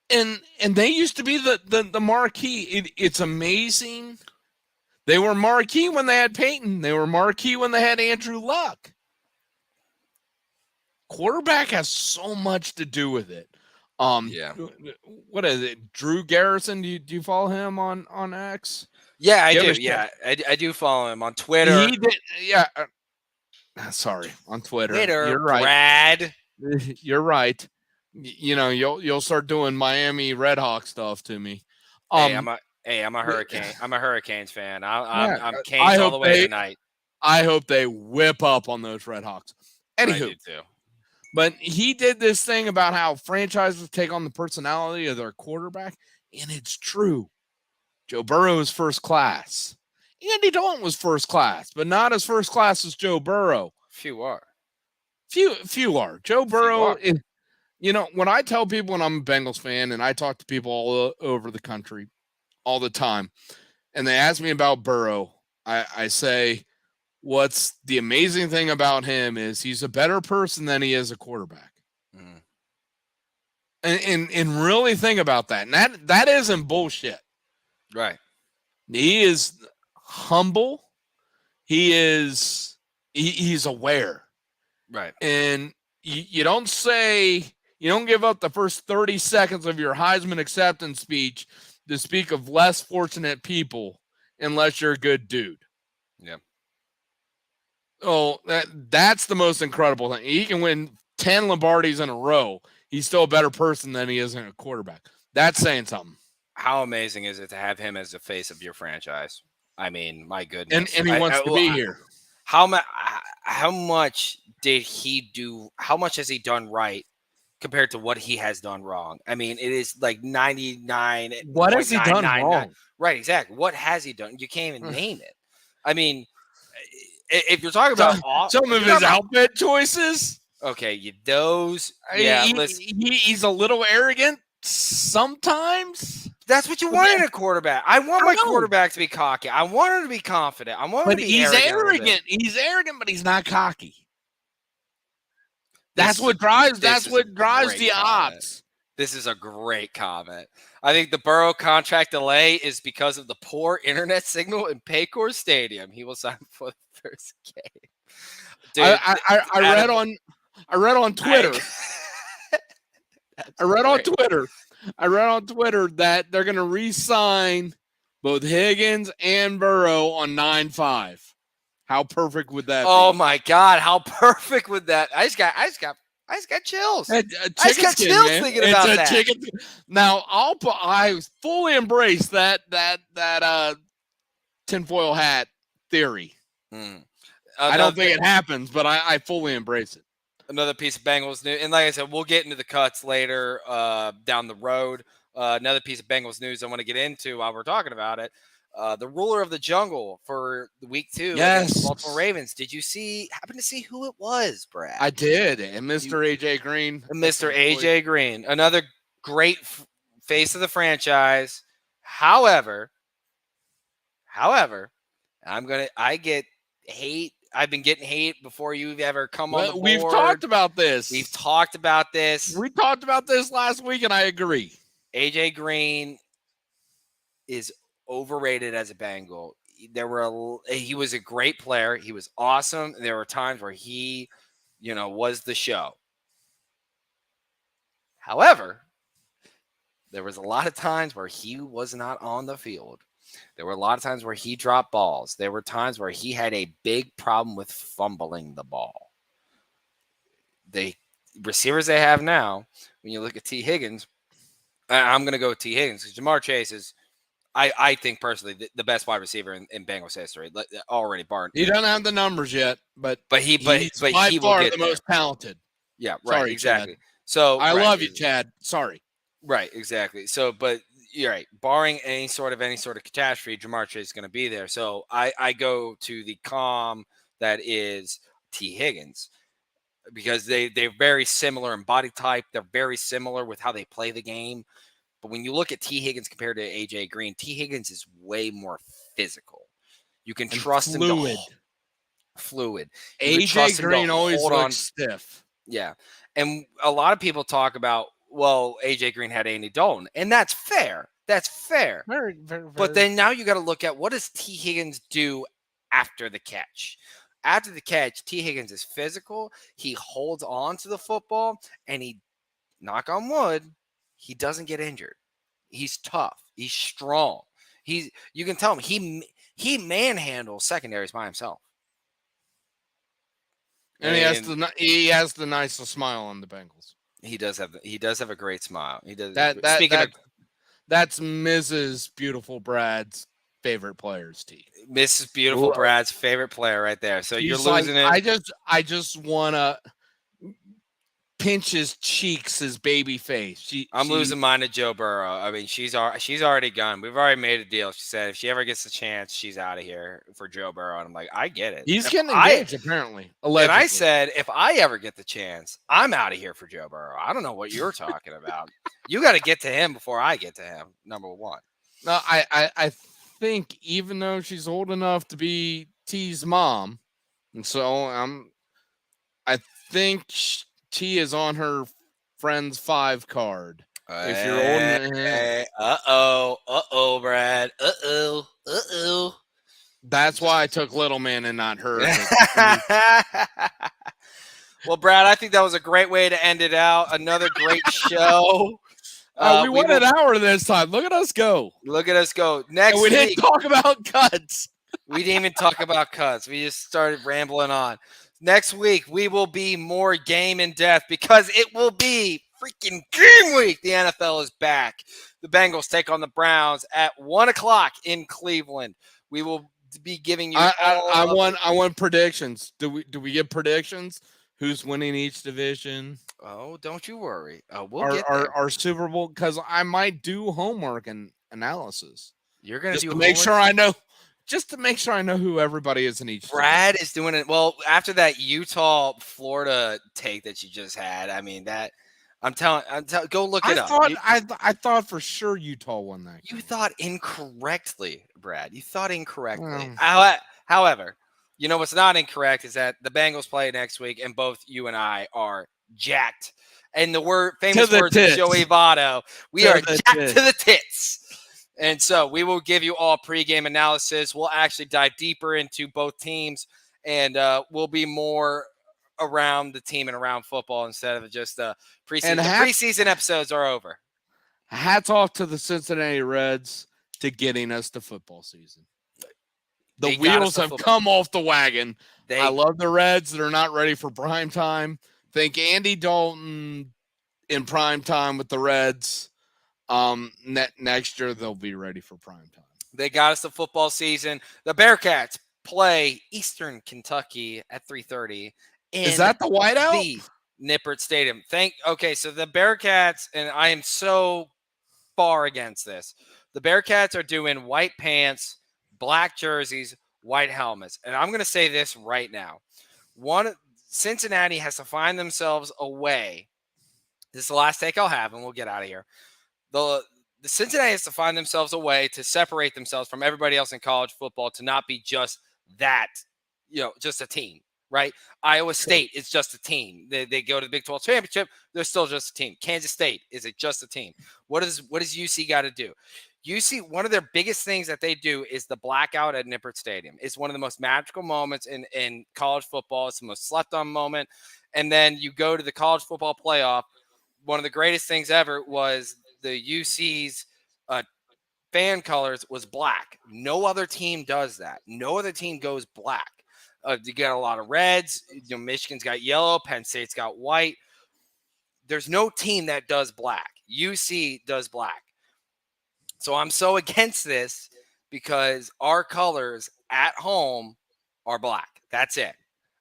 And they used to be the marquee. It's amazing. They were marquee when they had Peyton. They were marquee when they had Andrew Luck. Quarterback has so much to do with it. Yeah. What is it? Drew Garrison? Do you follow him on X? Yeah, I do. Yeah, I do follow him on Twitter. He did. Yeah. Sorry, on Twitter. You're right, Brad. You're right. You'll start doing Miami Red Hawk stuff to me. Hey, I'm a Hurricane. I'm a Hurricanes fan. I'm Canes all the way tonight. I hope they whip up on those Red Hawks. Anywho, I do too. But he did this thing about how franchises take on the personality of their quarterback, and it's true. Joe Burrow is first class. Andy Dalton was first class, but not as first class as Joe Burrow. Few are. Few are. Joe Burrow is, when I tell people when I'm a Bengals fan, and I talk to people all over the country all the time, and they ask me about Burrow, I say, what's the amazing thing about him is he's a better person than he is a quarterback. And really think about that. And that isn't bullshit. Right. He is humble. He's aware. Right. And you don't give up the first 30 seconds of your Heisman acceptance speech to speak of less fortunate people unless you're a good dude. Yeah. Oh, that's the most incredible thing. He can win 10 Lombardis in a row. He's still a better person than he is in a quarterback. That's saying something. How amazing is it to have him as the face of your franchise? I mean, my goodness. And he wants to be here. How much did he do? How much has he done right compared to what he has done wrong? I mean, it is like 99. What has he done wrong? Right, exactly. What has he done? You can't even name it. I mean, if you're talking about some of his outfit choices, okay, he's a little arrogant sometimes. That's what you want in a quarterback. I want my quarterback to be cocky. I want him to be confident. I want him to be arrogant. He's arrogant, but he's not cocky. That's what drives the odds. This is a great comment. I think the Burrow contract delay is because of the poor internet signal in Paycor Stadium. He will sign for the first game. Dude, I read on Twitter. I read on Twitter that they're going to re-sign both Higgins and Burrow on 9-5. How perfect would that be? Oh my God, how perfect would that? I just got chills. I just got chills thinking about that. Now I fully embrace that tinfoil hat theory. I don't think it happens, but I fully embrace it. Another piece of Bengals news, and like I said, we'll get into the cuts later down the road. Another piece of Bengals news I want to get into while we're talking about it. The ruler of the jungle for week 2 against the Baltimore Ravens. Did you happen to see who it was, Brad? I did, and Mr. AJ Green. Mr. AJ Green, another great face of the franchise. However, I get hate. I've been getting hate before you've ever come on the board. We've talked about this. We talked about this last week, and I agree. AJ Green is overrated as a Bengal. He was a great player. He was awesome. There were times where he, was the show. However, there was a lot of times where he was not on the field. There were a lot of times where he dropped balls. There were times where he had a big problem with fumbling the ball. The receivers they have now, when you look at T. Higgins, I'm going to go with T. Higgins because Jamar Chase is, I think personally, the best wide receiver in Bengals history. Already barred. He doesn't have the numbers yet, but He's by he will far get the there. most talented. Yeah, right. Sorry, Exactly. Chad. So I right, love you, Chad. Sorry. Right, exactly. So, but you're right. Barring any sort of catastrophe, Jamar Chase is going to be there. So I go to the calm that is T. Higgins because they're very similar in body type. They're very similar with how they play the game. But when you look at T. Higgins compared to AJ Green, T. Higgins is way more physical. You can trust him to fluid. You can trust AJ him to Green always hold on. looks stiff. Yeah. And a lot of people talk about, well, AJ Green had Andy Dalton, and that's fair. That's fair. Very, very, But very. then now you got to look at what does T. Higgins do after the catch? After the catch, T. Higgins is physical. He holds on to the football, and he, knock on wood, he doesn't get injured. He's tough. He's strong. You can tell him he manhandles secondaries by himself. And he has the nicest smile on the Bengals. He does have a great smile. He does. That's Mrs. Beautiful Brad's favorite players, T. Mrs. Beautiful Brad's favorite player right there. So you're losing it. I just wanna pinch his cheeks, his baby face. I'm losing mine to Joe Burrow. I mean, she's already gone. We've already made a deal. She said if she ever gets a chance, she's out of here for Joe Burrow. And I'm like, I get it. He's getting engaged, apparently. Allegedly. And I said, if I ever get the chance, I'm out of here for Joe Burrow. I don't know what you're talking about. You got to get to him before I get to him. Number one. No, I think even though she's old enough to be T's mom, and so I think T is on her friend's 5 card. If you're old enough, Brad. Uh-oh. That's why I took Little Man and not her. Well, Brad, I think that was a great way to end it out. Another great show. We went an hour this time. Look at us go. Next week. We didn't talk about cuts. We didn't even talk about cuts. We just started rambling on. Next week, we will be more game in depth because it will be freaking game week. The NFL is back. The Bengals take on the Browns at 1:00 in Cleveland. We will be giving you. I want predictions. Do we get predictions? Who's winning each division? Oh, don't you worry. Our Super Bowl, because I might do homework and analysis. You're gonna to make sure I know. Just to make sure I know who everybody is in each. Brad is doing it well after that Utah Florida take that you just had. I mean that I'm telling go look it up. I thought for sure Utah won that. You thought incorrectly, Brad. You thought incorrectly. However, you know what's not incorrect is that the Bengals play next week, and both you and I are jacked. And the famous words of Joey Votto, we are jacked to the tits. And so we will give you all pregame analysis. We'll actually dive deeper into both teams, and we'll be more around the team and around football instead of just preseason. The preseason episodes are over. Hats off to the Cincinnati Reds to getting us to football season. The wheels have come off the wagon. I love the Reds. They're not ready for prime time. Think Andy Dalton in prime time with the Reds. Next year they'll be ready for prime time. They got us the football season. The Bearcats play Eastern Kentucky at 3:30. Is that the whiteout? The Nippert Stadium. So the Bearcats, and I am so far against this. The Bearcats are doing white pants, black jerseys, white helmets. And I'm going to say this right now. Cincinnati has to find themselves a way. This is the last take I'll have, and we'll get out of here. The Cincinnati has to find themselves a way to separate themselves from everybody else in college football to not be just that, just a team, right? Iowa State is just a team. They go to the Big 12 championship. They're still just a team. Kansas State is just a team. What does UC got to do? You see, one of their biggest things that they do is the blackout at Nippert Stadium. It's one of the most magical moments in college football. It's the most slept on moment. And then you go to the college football playoff. One of the greatest things ever was the UC's fan colors was black. No other team does that. No other team goes black. You got a lot of reds. Michigan's got yellow. Penn State's got white. There's no team that does black. UC does black. So I'm so against this because our colors at home are black. That's it.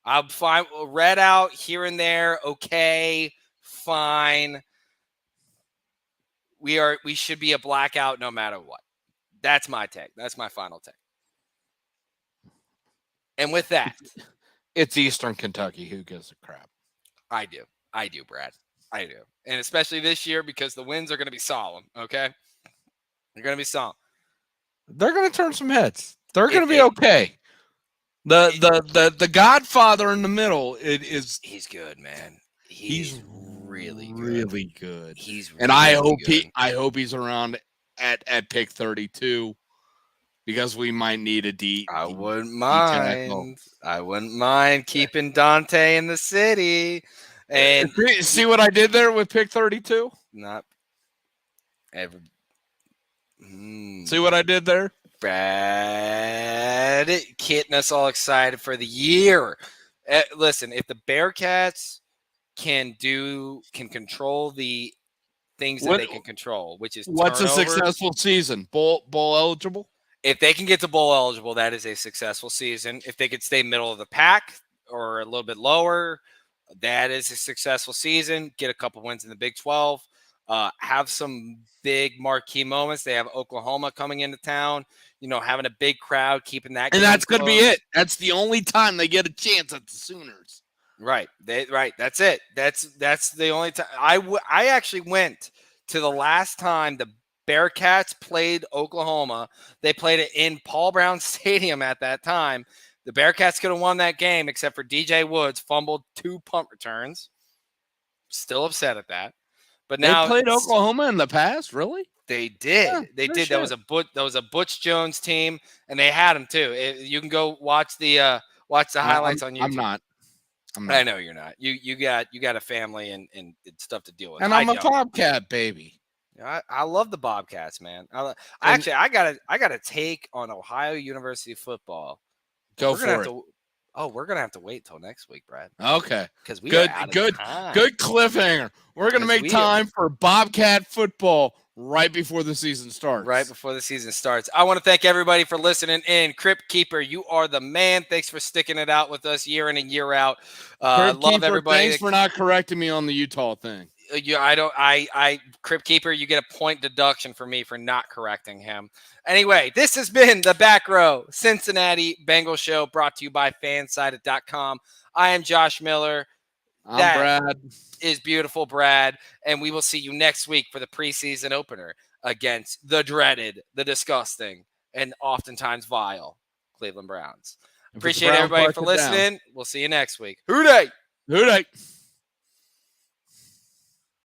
I'm fine. Red out here and there. Okay, fine. We should be a blackout no matter what. That's my take. That's my final take. And with that, it's Eastern Kentucky. Who gives a crap? I do, Brad. I do. And especially this year because the wins are going to be solemn, okay? They're going to be solemn. They're going to turn some heads. They're going to be okay. The Godfather in the middle is he's good, man. He's really good. Really good. He's and really I hope he's around at pick 32 because we might need a D. I wouldn't mind. I wouldn't mind keeping Dante in the city. And see what I did there with pick 32? Not ever. See what I did there? Brad getting us all excited for the year. Listen, if the Bearcats can control the things that they can control, which is what's turnovers. A successful season? Bowl eligible? If they can get to bowl eligible, that is a successful season. If they could stay middle of the pack or a little bit lower, that is a successful season. Get a couple wins in the Big 12. Have some big marquee moments. They have Oklahoma coming into town. Having a big crowd, keeping that. And that's going to be it. That's the only time they get a chance at the Sooners. Right. That's it. That's the only time. I actually went to the last time the Bearcats played Oklahoma. They played it in Paul Brown Stadium at that time. The Bearcats could have won that game except for DJ Woods fumbled 2 punt returns. Still upset at that. But now they played Oklahoma in the past, really? They did. Yeah, they did. Shit. That was a Butch Jones team, and they had him too. You can go watch the highlights on YouTube. I'm not. I know you're not. You got a family and stuff to deal with. And I'm a Bobcat baby. I love the Bobcats, man. I got a take on Ohio University football. Go for it. We're gonna have to wait till next week, Brad. Okay, because we good good cliffhanger. We're gonna make time for Bobcat football right before the season starts. Right before the season starts. I want to thank everybody for listening in. Crypt Keeper, you are the man. Thanks for sticking it out with us year in and year out. Love Keeper, everybody. Thanks for not correcting me on the Utah thing. Crypt Keeper, you get a point deduction for me for not correcting him. Anyway, this has been the Back Row Cincinnati Bengals show brought to you by fansided.com. I am Josh Miller. I'm Brad. Is beautiful, Brad. And we will see you next week for the preseason opener against the dreaded, the disgusting, and oftentimes vile Cleveland Browns. Appreciate everybody for listening. We'll see you next week. Hoo day! Hoo day!